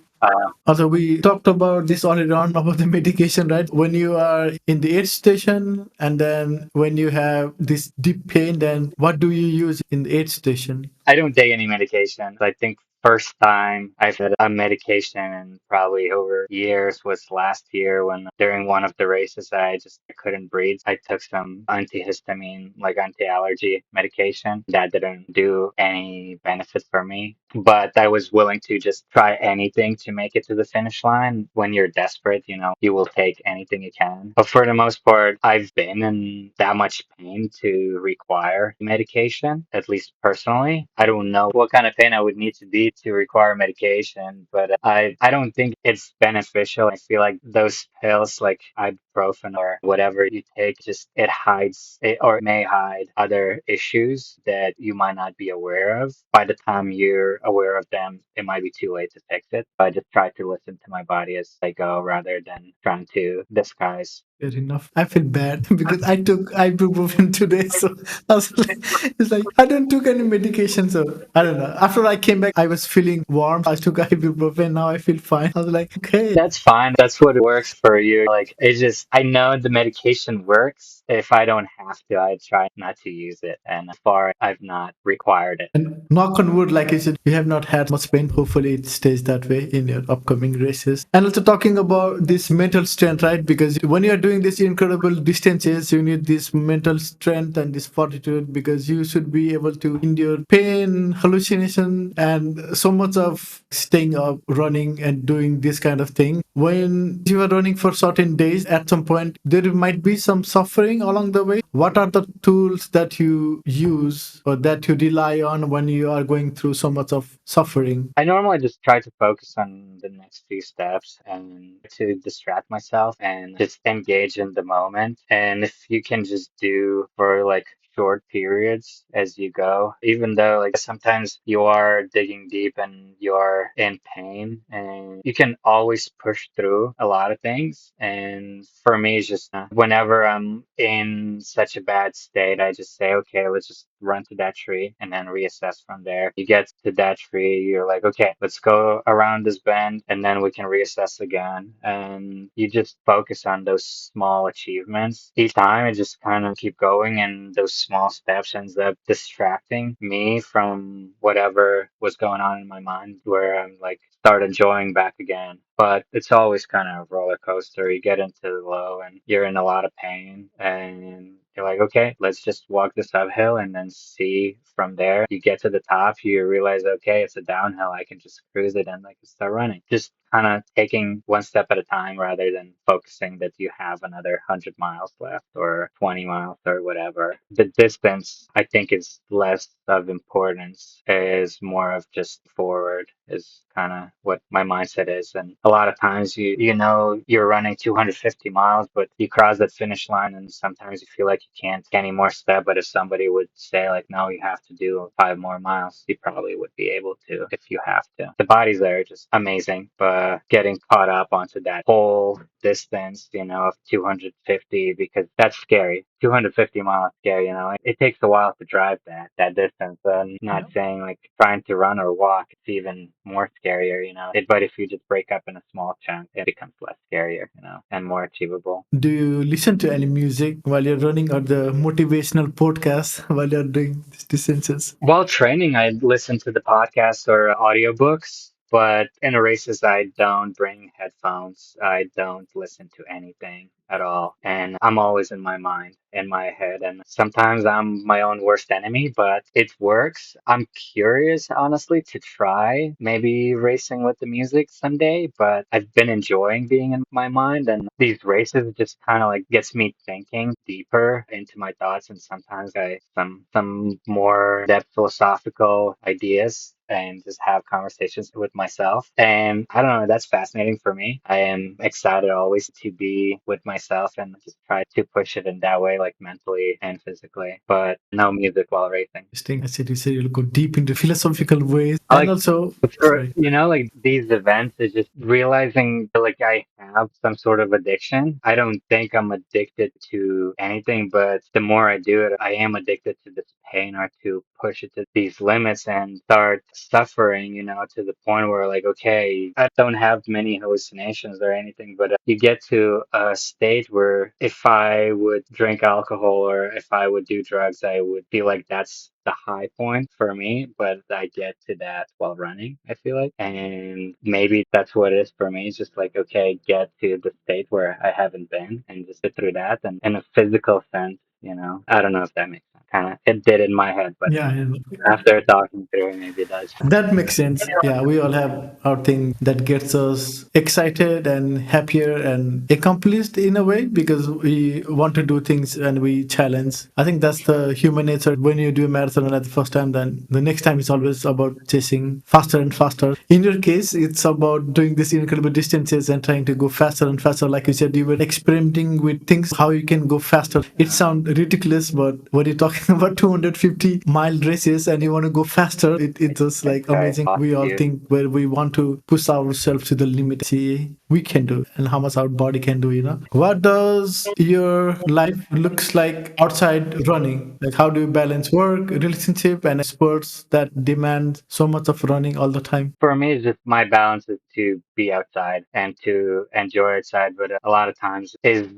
also, we talked about this earlier on about the medication, right? When you are in the aid station and then when you have this deep pain, then what do you use in the aid station? I don't take any medication. I think first time I've had a medication in probably over years was last year when during one of the races I just couldn't breathe. I took some antihistamine, like anti-allergy medication. That didn't do any benefit for me. But I was willing to just try anything to make it to the finish line. When you're desperate, you will take anything you can. But for the most part, I've been in that much pain to require medication, at least personally. I don't know what kind of pain I would need to be to require medication, but I don't think it's beneficial. I feel like those pills like ibuprofen or whatever you take, just it hides it or it may hide other issues that you might not be aware of. By the time you're aware of them, it might be too late to fix it. I just try to listen to my body as I go rather than trying to disguise. Fair enough. I feel bad because I took ibuprofen today, so I was like, it's like I don't took any medication, so I don't know. After I came back, I was feeling warm. I took ibuprofen. Now I feel fine. I was like, okay. That's fine. That's what works for you. Like, it's just, I know the medication works. If I don't have to, I try not to use it. And as far I've not required it. And knock on wood, like I said, you have not had much pain. Hopefully, it stays that way in your upcoming races. And also talking about this mental strength, right? Because when you are doing these incredible distances, you need this mental strength and this fortitude because you should be able to endure pain, hallucination, and so much of staying up, running, and doing this kind of thing. When you are running for certain days, at some point, there might be some suffering along the way. What are the tools that you use or that you rely on when you are going through so much of suffering? I normally just try to focus on the next few steps and to distract myself and just engage in the moment. And if you can just do for like short periods as you go, even though like sometimes you are digging deep and you are in pain, and you can always push through a lot of things. And for me, it's just whenever I'm in such a bad state, I just say, okay, let's just run to that tree and then reassess from there. You get to that tree, you're like, okay, let's go around this bend and then we can reassess again. And you just focus on those small achievements. Each time I just kind of keep going, and those small steps ends up distracting me from whatever was going on in my mind, where I'm like start enjoying back again. But it's always kind of a roller coaster. You get into the low and you're in a lot of pain, and you're like, okay, let's just walk this uphill and then see from there. You get to the top, you realize, okay, it's a downhill. I can just cruise it and like start running. Just kind of taking one step at a time rather than focusing that you have another 100 miles left or 20 miles or whatever. The distance, I think, is less of importance, is more of just forward, is kind of what my mindset is. And a lot of times you know you're running 250 miles, but you cross that finish line and sometimes you feel like you can't get any more step. But if somebody would say like, no, you have to do 5 more miles, you probably would be able to if you have to. The bodies there are just amazing, but getting caught up onto that whole distance, of 250, because that's scary. 250 miles scary, It takes a while to drive that distance. Not saying like trying to run or walk, it's even more scarier, But if you just break up in a small chunk, it becomes less scarier, and more achievable. Do you listen to any music while you're running or the motivational podcast while you're doing these distances? While training, I listen to the podcasts or audiobooks, but in races, I don't bring headphones. I don't listen to anything at all. And I'm always in my mind, in my head. And sometimes I'm my own worst enemy, but it works. I'm curious, honestly, to try maybe racing with the music someday, but I've been enjoying being in my mind. And these races just kind of like gets me thinking deeper into my thoughts. And sometimes I some more depth philosophical ideas and just have conversations with myself. And I don't know, that's fascinating for me. I am excited always to be with myself and just try to push it in that way, like mentally and physically, but no music while racing. Interesting. I said you said you'll go deep into philosophical ways I and like also for, sorry. like these events is just realizing like I have some sort of addiction. I don't think I'm addicted to anything, but the more I do it, I am addicted to this pain or to push it to these limits and start suffering, to the point where like, okay, I don't have many hallucinations or anything, but you get to a state where if I would drink alcohol or if I would do drugs, I would feel like that's the high point for me, but I get to that while running, I feel like. And maybe that's what it is for me. It's just like, okay, get to the state where I haven't been and just sit through that. And in a physical sense, I don't know if that makes sense. Kind of, it did in my head, but Yeah, yeah. after talking through it, maybe it does. That makes sense. Yeah, we all have our thing that gets us excited and happier and accomplished in a way because we want to do things and we challenge. I think that's the human nature. When you do a marathon at the first time, then the next time is always about chasing faster and faster. In your case, it's about doing these incredible distances and trying to go faster and faster. Like you said, you were experimenting with things, how you can go faster. It sounds ridiculous, but when you're talking about 250-mile races and you want to go faster, it's just like Sorry, amazing. lost We all you. think where we want to push ourselves to the limit, see we can do and how much our body can do. What does your life looks like outside running? Like how do you balance work, relationship, and sports that demand so much of running all the time? For me, it's just my balance is to be outside and to enjoy outside, but a lot of times is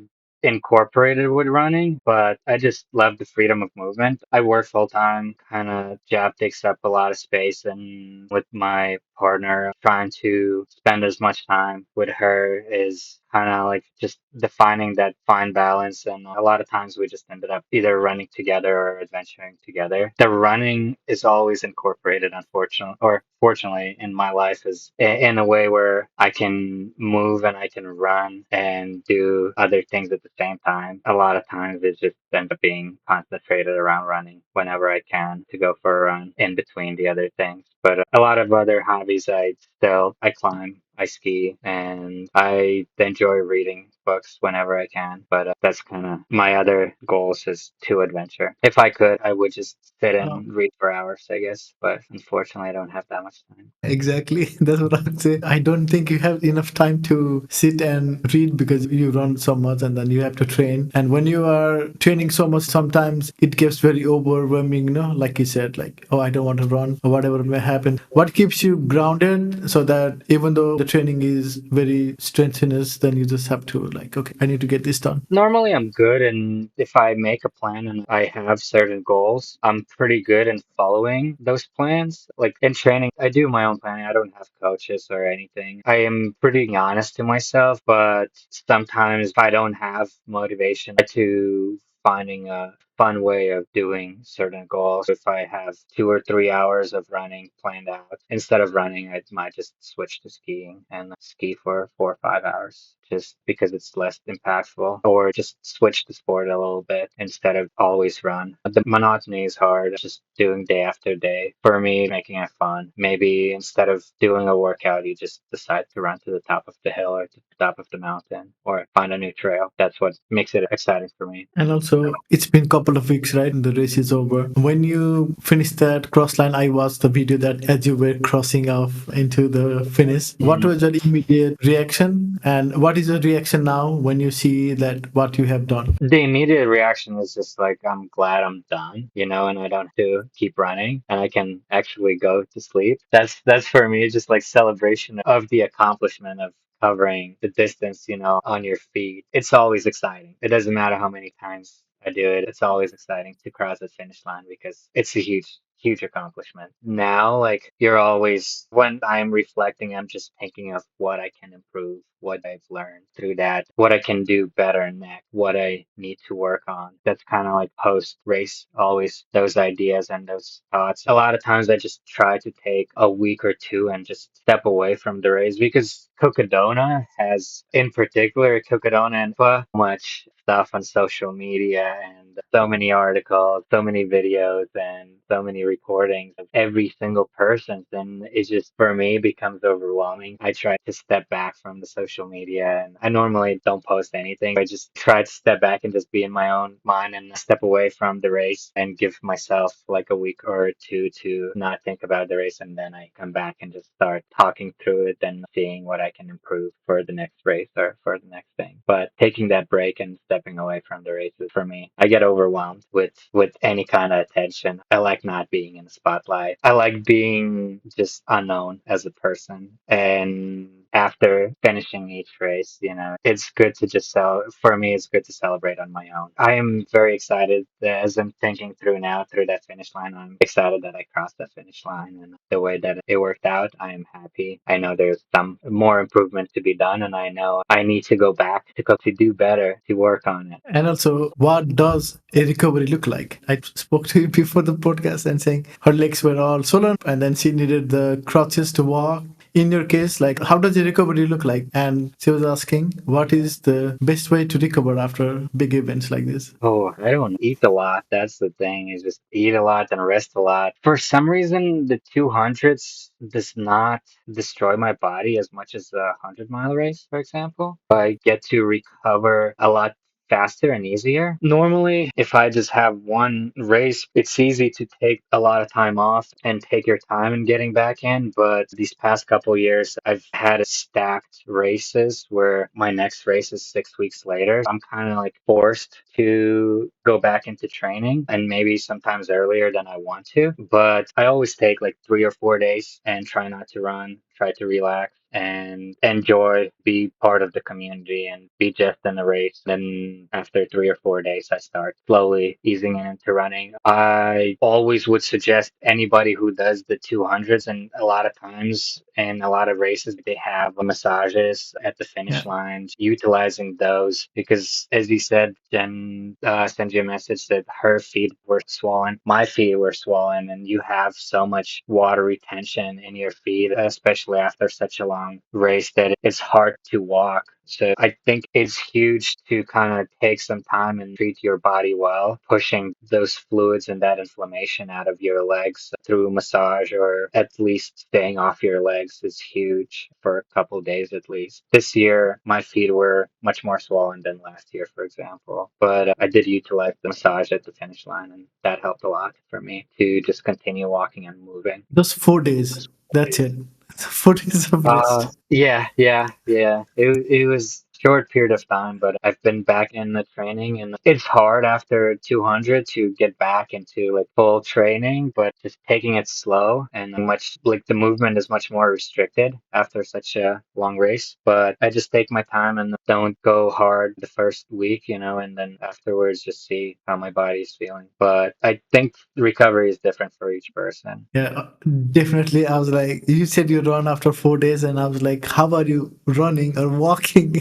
incorporated with running. But I just love the freedom of movement. I work full time, kind of job takes up a lot of space, and with my partner, trying to spend as much time with her is kind of like just defining that fine balance. And a lot of times we just ended up either running together or adventuring together. The running is always incorporated, unfortunately, or fortunately, in my life is in a way where I can move and I can run and do other things at the same time. A lot of times it just ends up being concentrated around running whenever I can to go for a run in between the other things. But a lot of other hobbies, I climb, I ski, and I enjoy reading books whenever I can. But that's kind of my other goals is to adventure. If I could, I would just sit and read for hours, I guess. But unfortunately, I don't have that much time. Exactly. That's what I would say. I don't think you have enough time to sit and read because you run so much and then you have to train. And when you are training so much, sometimes it gets very overwhelming, like you said, like, oh, I don't want to run or whatever may happen. What keeps you grounded so that even though the training is very strenuous, then you just have to, like, okay, I need to get this done. Normally, I'm good, and if I make a plan and I have certain goals, I'm pretty good in following those plans. Like in training, I do my own planning. I don't have coaches or anything. I am pretty honest to myself, but sometimes if I don't have motivation, I try to finding a fun way of doing certain goals. If I have 2 or 3 hours of running planned out, instead of running, I might just switch to skiing and ski for 4 or 5 hours just because it's less impactful, or just switch the sport a little bit instead of always run. The monotony is hard, just doing day after day. For me, making it fun. Maybe instead of doing a workout, you just decide to run to the top of the hill or to the top of the mountain or find a new trail. That's what makes it exciting for me. And also, it's been couple of weeks, right? And the race is over. When you finished that cross line, I watched the video that as you were crossing off into the finish. What Mhm. was your immediate reaction, and what is your reaction now when you see that what you have done? The immediate reaction is just like, I'm glad I'm done, and I don't have to keep running and I can actually go to sleep. That's for me just like celebration of the accomplishment of covering the distance, on your feet. It's always exciting. It doesn't matter how many times I do it. It's always exciting to cross the finish line because it's a huge accomplishment. Now, like, you're always, when I'm reflecting, I'm just thinking of what I can improve, what I've learned through that, what I can do better next, what I need to work on. That's kind of like post race, always those ideas and those thoughts. A lot of times I just try to take a week or two and just step away from the race because Cocodona has, in particular, Cocodona and so much stuff on social media and so many articles, so many videos, and so many recordings of every single person. And it just, for me, becomes overwhelming. I try to step back from the social media, and I normally don't post anything. I just try to step back and just be in my own mind and step away from the race and give myself like a week or two to not think about the race. And then I come back and just start talking through it and seeing what I can improve for the next race or for the next thing. But taking that break and stepping away from the races, for me, I get overwhelmed with any kind of attention. I like not being in the spotlight. I like being just unknown as a person. And after finishing each race, it's good to just for me, it's good to celebrate on my own. I am very excited as I'm thinking through now through that finish line. I'm excited that I crossed that finish line and the way that it worked out. I am happy. I know there's some more improvement to be done, and I know I need to go back to do better, to work on it. And also, what does a recovery look like? I spoke to you before the podcast and saying her legs were all swollen and then she needed the crutches to walk. In your case, like, how does a recovery look like? And she was asking, what is the best way to recover after big events like this? Oh, I don't eat a lot. That's the thing, is just eat a lot and rest a lot. For some reason, the 200s does not destroy my body as much as a 100-mile race, for example. I get to recover a lot faster and easier. Normally, if I just have one race, it's easy to take a lot of time off and take your time in getting back in. But these past couple years, I've had stacked races where my next race is 6 weeks later. I'm kind of like forced to go back into training, and maybe sometimes earlier than I want to. But I always take like 3 or 4 days and try not to run, try to relax and enjoy, be part of the community and be just in the race. Then after 3 or 4 days, I start slowly easing into running. I always would suggest anybody who does the 200s, and a lot of times in a lot of races, they have massages at the Yeah. finish lines, utilizing those because, as you said, Jen sent you a message that her feet were swollen. My feet were swollen, and you have so much water retention in your feet, especially after such a long race, that it's hard to walk. So I think it's huge to kind of take some time and treat your body well, pushing those fluids and that inflammation out of your legs through massage, or at least staying off your legs is huge for a couple of days at least. This year, my feet were much more swollen than last year, for example, but I did utilize the massage at the finish line, and that helped a lot for me to just continue walking and moving. Those 4 days, that's it. 4 days of rest. Yeah. It was short period of time, but I've been back in the training, and it's hard after 200 to get back into like full training, but just taking it slow, and much like the movement is much more restricted after such a long race. But I just take my time and don't go hard the first week, and then afterwards just see how my body is feeling. But I think recovery is different for each person. Yeah, definitely. I was like, you said you run after 4 days, and I was like, how are you running or walking?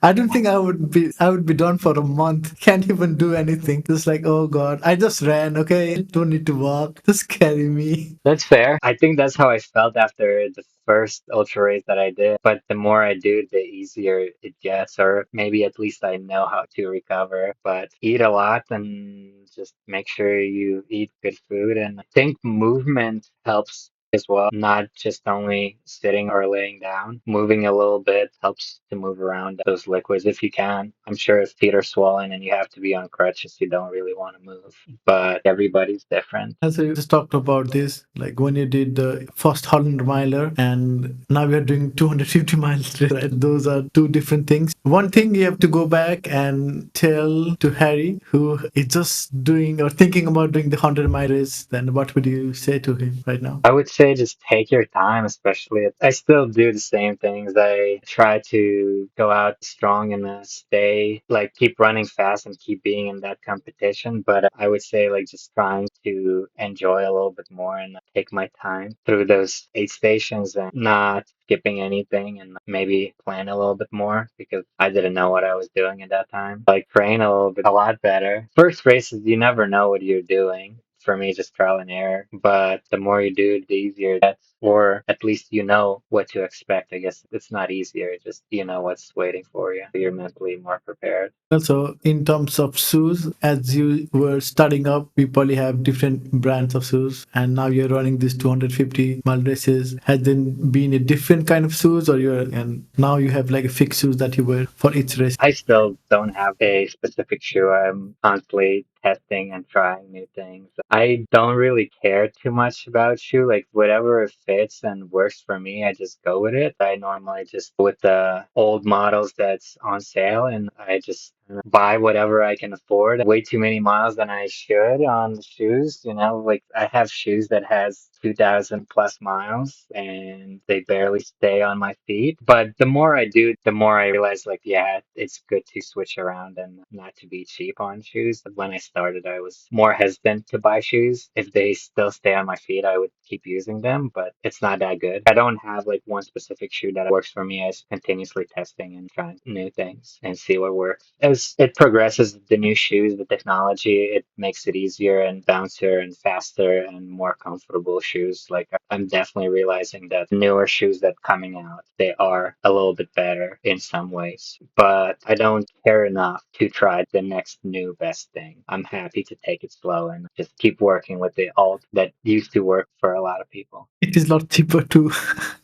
I don't think I would be done for a month. Can't even do anything. Just like, oh God, I just ran, okay? Don't need to walk. Just carry me. That's fair. I think that's how I felt after the first ultra race that I did. But the more I do, the easier it gets, or maybe at least I know how to recover. But eat a lot and just make sure you eat good food. And I think movement helps as well, not just only sitting or laying down. Moving a little bit helps to move around those liquids if you can. I'm sure if feet are swollen and you have to be on crutches, you don't really want to move. But everybody's different. As you just talked about this, like when you did the first 100 miler and now we are doing 250 miles, right? Those are two different things. One thing you have to go back and tell to Harry, who is just doing or thinking about doing the 100 miles, then what would you say to him right now? I would say just take your time, especially. I still do the same things. I try to go out strong and stay, like, keep running fast and keep being in that competition. But I would say, like, just trying to enjoy a little bit more and take my time through those aid stations and not skipping anything and maybe plan a little bit more because I didn't know what I was doing at that time. Like, train a little bit, a lot better. First races, you never know what you're doing. For me, just trial and error. But the more you do, the easier it gets, or at least you know what to expect. I guess it's not easier, just you know what's waiting for you. You're mentally more prepared. Also, in terms of shoes, as you were starting up, we probably have different brands of shoes, and now you're running these 250 mile races. Has there been a different kind of shoes, or you're and now you have like a fixed shoes that you wear for each race? I still don't have a specific shoe. I'm constantly testing and trying new things. I don't really care too much about shoe. Like whatever fits and works for me, I just go with it. I normally just go with the old models that's on sale and I just buy whatever I can afford. Way too many miles than I should on the shoes, like I have shoes that has 2000 plus miles and they barely stay on my feet. But the more I do, the more I realize like, yeah, it's good to switch around and not to be cheap on shoes. When I started, I was more hesitant to buy shoes. If they still stay on my feet, I would keep using them, but it's not that good. I don't have like one specific shoe that works for me. I just continuously testing and trying new things and see what works. As it progresses, the new shoes, the technology, it makes it easier and bouncer and faster and more comfortable shoes. Like I'm definitely realizing that newer shoes that coming out, they are a little bit better in some ways. But I don't care enough to try the next new best thing. I'm happy to take it slow and just keep working with the alt that used to work for a lot of people. It is a lot cheaper too.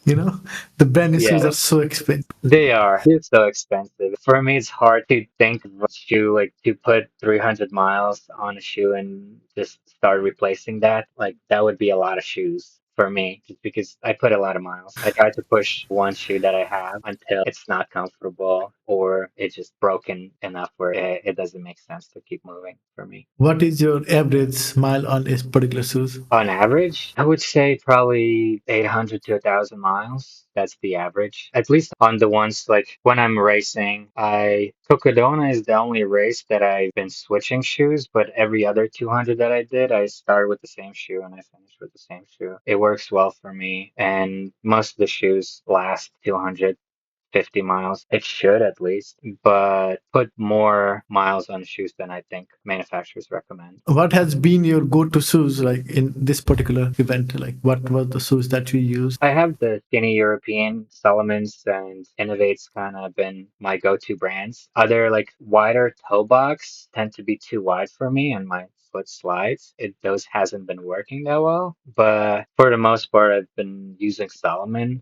you know, the brand new shoes Yeah. are so expensive. They are. It's so expensive. For me, it's hard to think of a shoe, like to put 300 miles on a shoe and just start replacing that. Like that would be a lot of shoes for me, just because I put a lot of miles. I try to push one shoe that I have until it's not comfortable or it's just broken enough where it doesn't make sense to keep moving for me. What is your average mile on a particular shoes? On average, I would say probably 800 to 1,000 miles. That's the average. At least on the ones like when I'm racing, Cocodona is the only race that I've been switching shoes, but every other 200 that I did, I started with the same shoe and I finished with the same shoe. It works well for me, and most of the shoes last 250 miles. It should at least, but put more miles on shoes than I think manufacturers recommend. What has been your go-to shoes like in this particular event? Like what were the shoes that you used? I have the skinny European Solomons and Innovates kind of been my go-to brands. Other like wider toe box tend to be too wide for me and my foot slides. Those hasn't been working that well. But for the most part, I've been using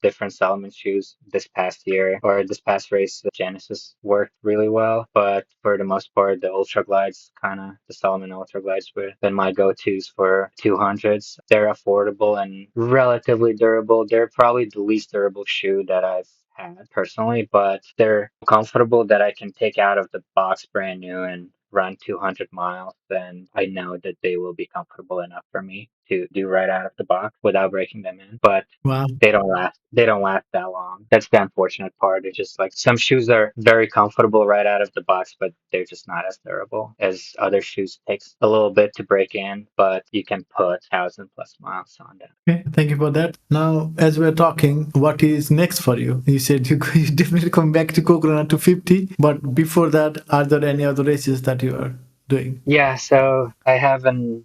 different Solomon shoes this past year or this past race. The Genesis worked really well. But for the most part, the Ultra Glides, the Solomon Ultra Glides, were been my go-tos for 200s. They're affordable and relatively durable. They're probably the least durable shoe that I've had personally, but they're comfortable that I can take out of the box brand new and run 200 miles, then I know that they will be comfortable enough for me. to do right out of the box without breaking them in. But Wow. they don't last. They don't last that long. That's the unfortunate part. It's just like some shoes are very comfortable right out of the box, but they're just not as durable as other shoes. Takes a little bit to break in, but you can put 1,000+ miles on them. Okay, thank you for that. Now, as we're talking, what is next for you? You said you definitely come back to Cocodona to 50, but before that, are there any other races that you are doing? Yeah, so I have in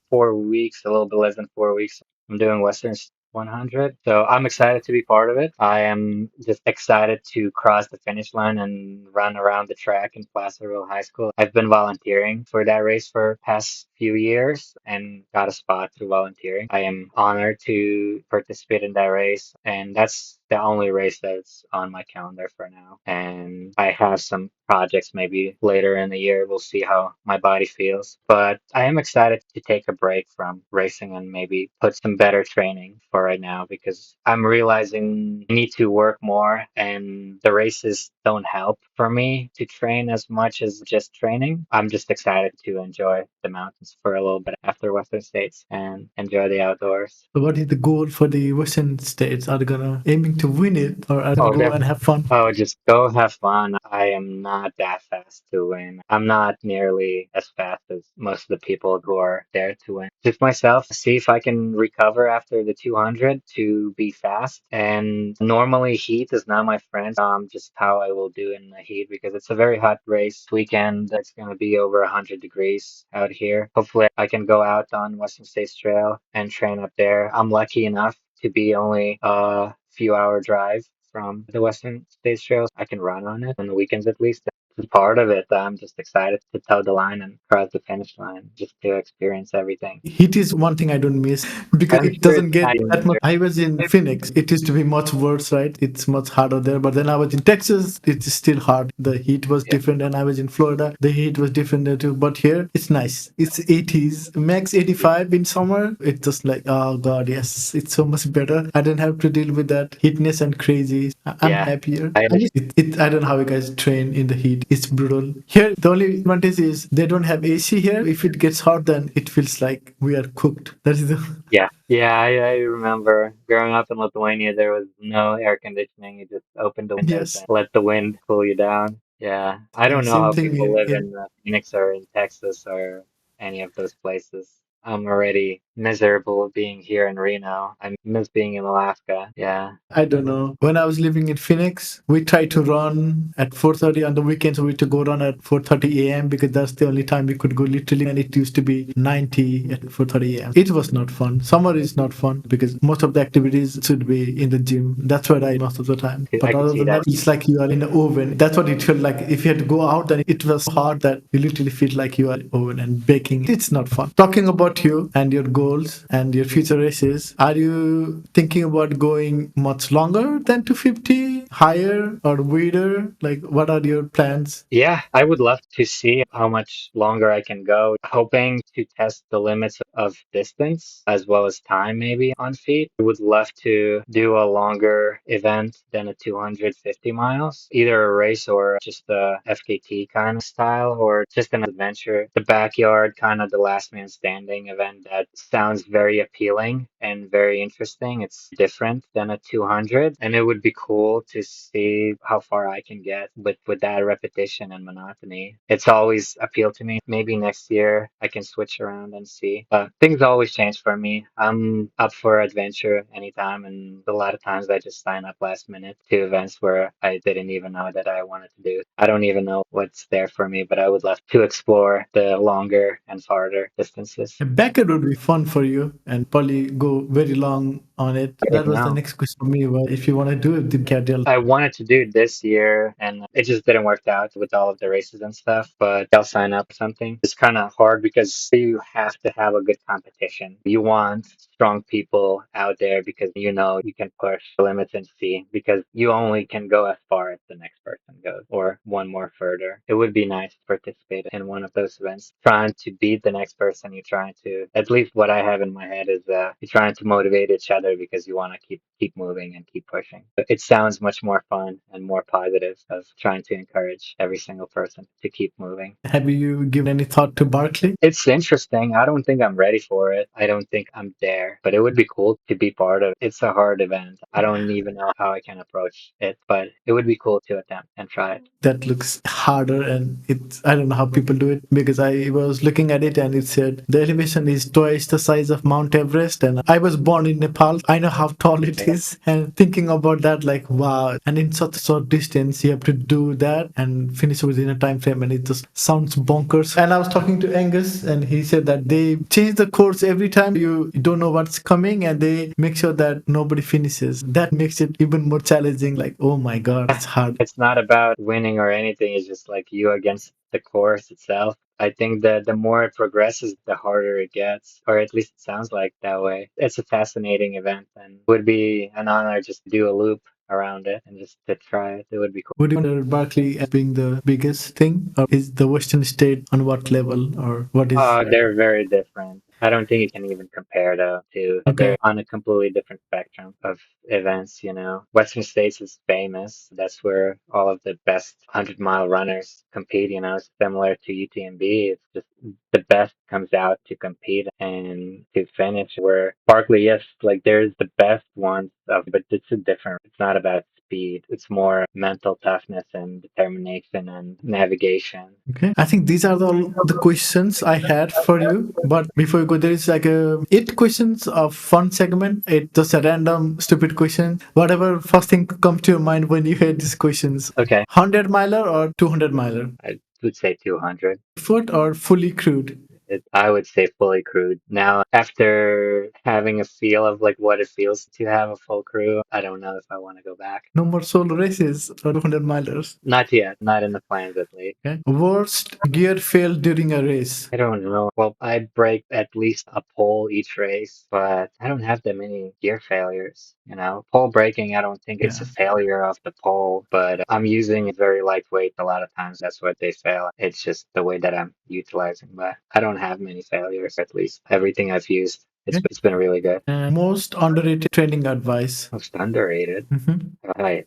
4 weeks, a little bit less than 4 weeks. I'm doing Western 100, so I'm excited to be part of it. I am just excited to cross the finish line and run around the track in Placerville High School. I've been volunteering for that race for past few years and got a spot through volunteering. I am honored to participate in that race, and that's the only race that's on my calendar for now. And I have some projects maybe later in the year. We'll see how my body feels. But I am excited to take a break from racing and maybe put some better training for right now because I'm realizing I need to work more and the races don't help for me to train as much as just training. I'm just excited to enjoy the mountains for a little bit after Western States and enjoy the outdoors. So what is the goal for the Western states? Are they gonna aiming to win it, or are they gonna Oh, go and have fun? oh, just go have fun. I am not that fast to win. I'm not nearly as fast as most of the people who are there to win. Just myself, see if I can recover after the 200 to be fast. And normally heat is not my friend. Just how I will do in the heat because it's a very hot race weekend. It's going to be over 100 degrees out here. Hopefully I can go out on Western States Trail and train up there. I'm lucky enough to be only a few hour drive from the Western States Trails. I can run on it on the weekends at least. It's part of it. I'm just excited to toe the line and cross the finish line just to experience everything. Heat is one thing I don't miss because I'm it sure it's doesn't get kind that much. I was in Phoenix. It used to be much worse, right? It's much harder there. But then I was in Texas. It's still hard. The heat was yeah, different. And I was in Florida. The heat was different there too. But here, it's nice. It's 80s, max 85 in summer. It's just like, oh God, yes, it's so much better. I don't have to deal with that heatness and crazy. I'm yeah. happier. I understand. I don't know how you guys train in the heat. It's brutal. Here, the only advantage is they don't have AC here. If it gets hot, then it feels like we are cooked. That is the Yeah, yeah. I remember growing up in Lithuania, there was no air conditioning. You just opened the windows yes. and let the wind cool you down. Yeah, I don't know Same how thing people live in in Phoenix or in Texas or any of those places. I'm already miserable being here in Reno. I miss being in Alaska. Yeah, I don't know. When I was living in Phoenix, we tried to run at 4:30 on the weekends. We had to go run at 4:30 a.m. because that's the only time we could go literally, and it used to be 90 at 4:30 a.m. It was not fun. Summer is not fun because most of the activities should be in the gym. That's what I most of the time. I But could other see than that. that, it's like you are in the oven. That's what it felt like. If you had to go out, then it was hard that you literally feel like you are in the oven and baking. It's not fun. Talking about you and your goals and your future races, are you thinking about going much longer than 250, higher or wider? Like, what are your plans? Yeah, I would love to see how much longer I can go, hoping to test the limits of distance as well as time maybe on feet. I would love to do a longer event than a 250 miles, either a race or just a FKT kind of style or just an adventure. The backyard, kind of the last man standing event that sounds very appealing and very interesting. It's different than a 200, and it would be cool to see how far I can get with that repetition and monotony. It's always appealed to me. Maybe next year I can switch around and see. But things always change for me. I'm up for adventure anytime, and a lot of times I just sign up last minute to events where I didn't even know that I wanted to do. I don't even know what's there for me, but I would love to explore the longer and farther distances. A backyard would be fun for you and probably go very long on it. I That don't was the know. next question for me. Well, if you want to do it, the backyard. I wanted to do it this year and it just didn't work out with all of the races and stuff, but I'll sign up for something. It's kind of hard because you have to have a good competition. You want strong people out there because you know you can push the limits and see because you only can go as far as the next person goes or one more further. It would be nice to participate in one of those events. Trying to beat the next person, you're trying to, at least what I have in my head is you're trying to motivate each other because you want to keep moving and keep pushing. But it sounds much more fun and more positive of trying to encourage every single person to keep moving. Have you given any thought to Barkley? It's interesting. I don't think I'm ready for it. I don't think I'm there, but it would be cool to be part of. It's a hard event. I don't even know how I can approach it, but it would be cool to attempt and try it. That looks harder, and it's, I don't know how people do it, because I was looking at it and it said the elevation is twice the size of Mount Everest, and I was born in Nepal. I know how tall it is, and thinking about that, like, wow, and in such a short distance you have to do that and finish within a time frame, and it just sounds bonkers. And I was talking to Angus, and he said that they change the course every time. You don't know what's coming, and they make sure that nobody finishes. That makes it even more challenging. Like, oh my god, it's hard. It's not about winning or anything. It's just like you against the course itself. I think that the more it progresses, the harder it gets, or at least it sounds like that way. It's a fascinating event and would be an honor just to do a loop around it and just to try it. It would be cool. Would you consider Berkeley as being the biggest thing, or is the Western state on what level, or what is? They're very different. I don't think you can even compare the two. Okay. They're on a completely different spectrum of events, you know. Western States is famous. That's where all of the best 100-mile runners compete, you know, similar to UTMB. It's just the best comes out to compete and to finish. Where Barkley, yes, like there's the best ones of, but it's a different. It's not about speed. It's more mental toughness and determination and navigation. Okay. I think these are the questions I had for you. But before you go, there is like a 8 questions of fun segment. It's just a random stupid question. Whatever first thing comes to your mind when you hear these questions. Okay, 100-miler or 200-miler? I would say 200. Foot or fully crude? I would say fully crewed. Now, after having a feel of like what it feels to have a full crew, I don't know if I want to go back. No more solo races or 200-milers. Not yet, not in the plans at least. Okay. Worst gear fail during a race? I don't know. Well, I break at least a pole each race, but I don't have that many gear failures. You know, pole breaking, I don't think it's Yeah. a failure of the pole, but I'm using it very lightweight a lot of times. That's what they fail. It's just the way that I'm utilizing, but I don't have many failures, at least everything I've used. Okay. It's been really good. And most underrated training advice? Most underrated. Mhm.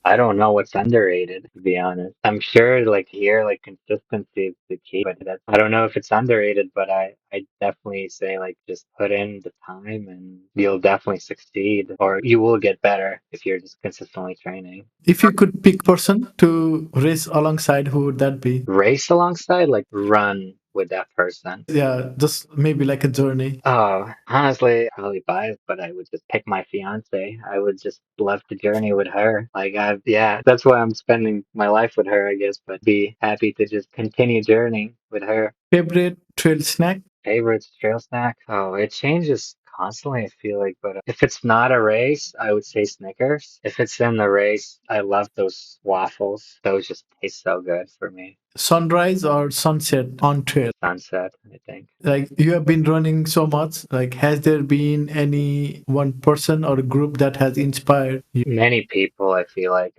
I don't know what's underrated, to be honest. I'm sure like here, like consistency is the key, but I don't know if it's underrated, but I definitely say like just put in the time and you'll definitely succeed or you will get better if you're just consistently training. If you could pick person to race alongside, who would that be? Race alongside, like run with that person. Yeah, just maybe like a journey. Oh, honestly, probably biased, but I would just pick my fiance. I would just love to journey with her. Yeah, that's why I'm spending my life with her, I guess, but be happy to just continue journeying with her. Favorite trail snack? Favorite trail snack? Oh, it changes constantly, I feel like, but if it's not a race, I would say Snickers. If it's in the race, I love those waffles. Those just taste so good for me. Sunrise or sunset on trail? Sunset, I think. Like, you have been running so much. Like, has there been any one person or a group that has inspired you? Many people, I feel like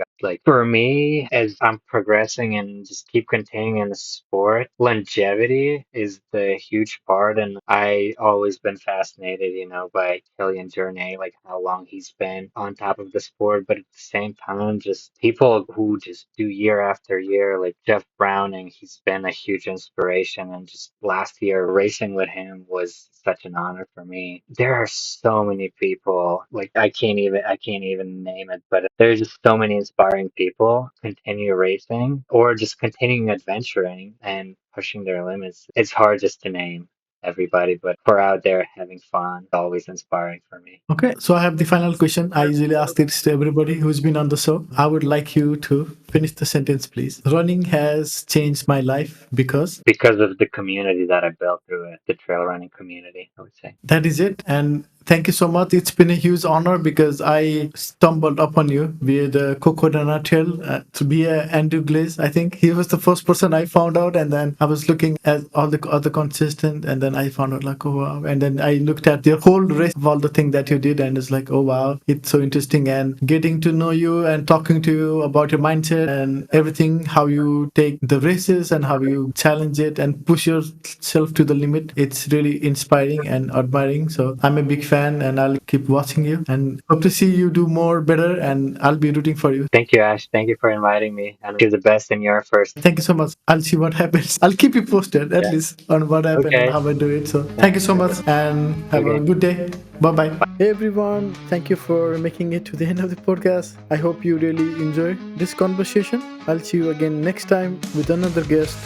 for me, as I'm progressing and just keep continuing in the sport, longevity is the huge part. And I always been fascinated, you know, by Killian Jornet, like how long he's been on top of the sport. But at the same time, just people who just do year after year, like Jeff Browning, he's been a huge inspiration. And just last year, racing with him was such an honor for me. There are so many people, like I can't even name it, but there's just so many inspiring people continue racing or just continuing adventuring and pushing their limits. It's hard just to name everybody, but for out there having fun, it's always inspiring for me. Okay, so I have the final question. I usually ask this to everybody who's been on the show. I would like you to finish the sentence, please. Running has changed my life because. Because of the community that I built through it, the trail running community, I would say. That is it. And Thank you so much. It's been a huge honor because I stumbled upon you via the Cocodona trail via Andrew Glaze. I think he was the first person I found out, and then I was looking at all the other consistent, and then I found out like, oh wow, and then I looked at the whole rest of all the thing that you did, and it's like, oh wow, it's so interesting, and getting to know you and talking to you about your mindset and everything, how you take the races and how you challenge it and push yourself to the limit. It's really inspiring and admiring. So I'm a big fan, and I'll keep watching you and hope to see you do more better. And I'll be rooting for you. Thank you, Ash. Thank you for inviting me. And do the best in your first. Thank you so much. I'll see what happens. I'll keep you posted at Yeah. least on what happened and Okay. how I do it. So thank you so much and have a Okay. good day. Bye bye. Hey everyone, thank you for making it to the end of the podcast. I hope you really enjoyed this conversation. I'll see you again next time with another guest.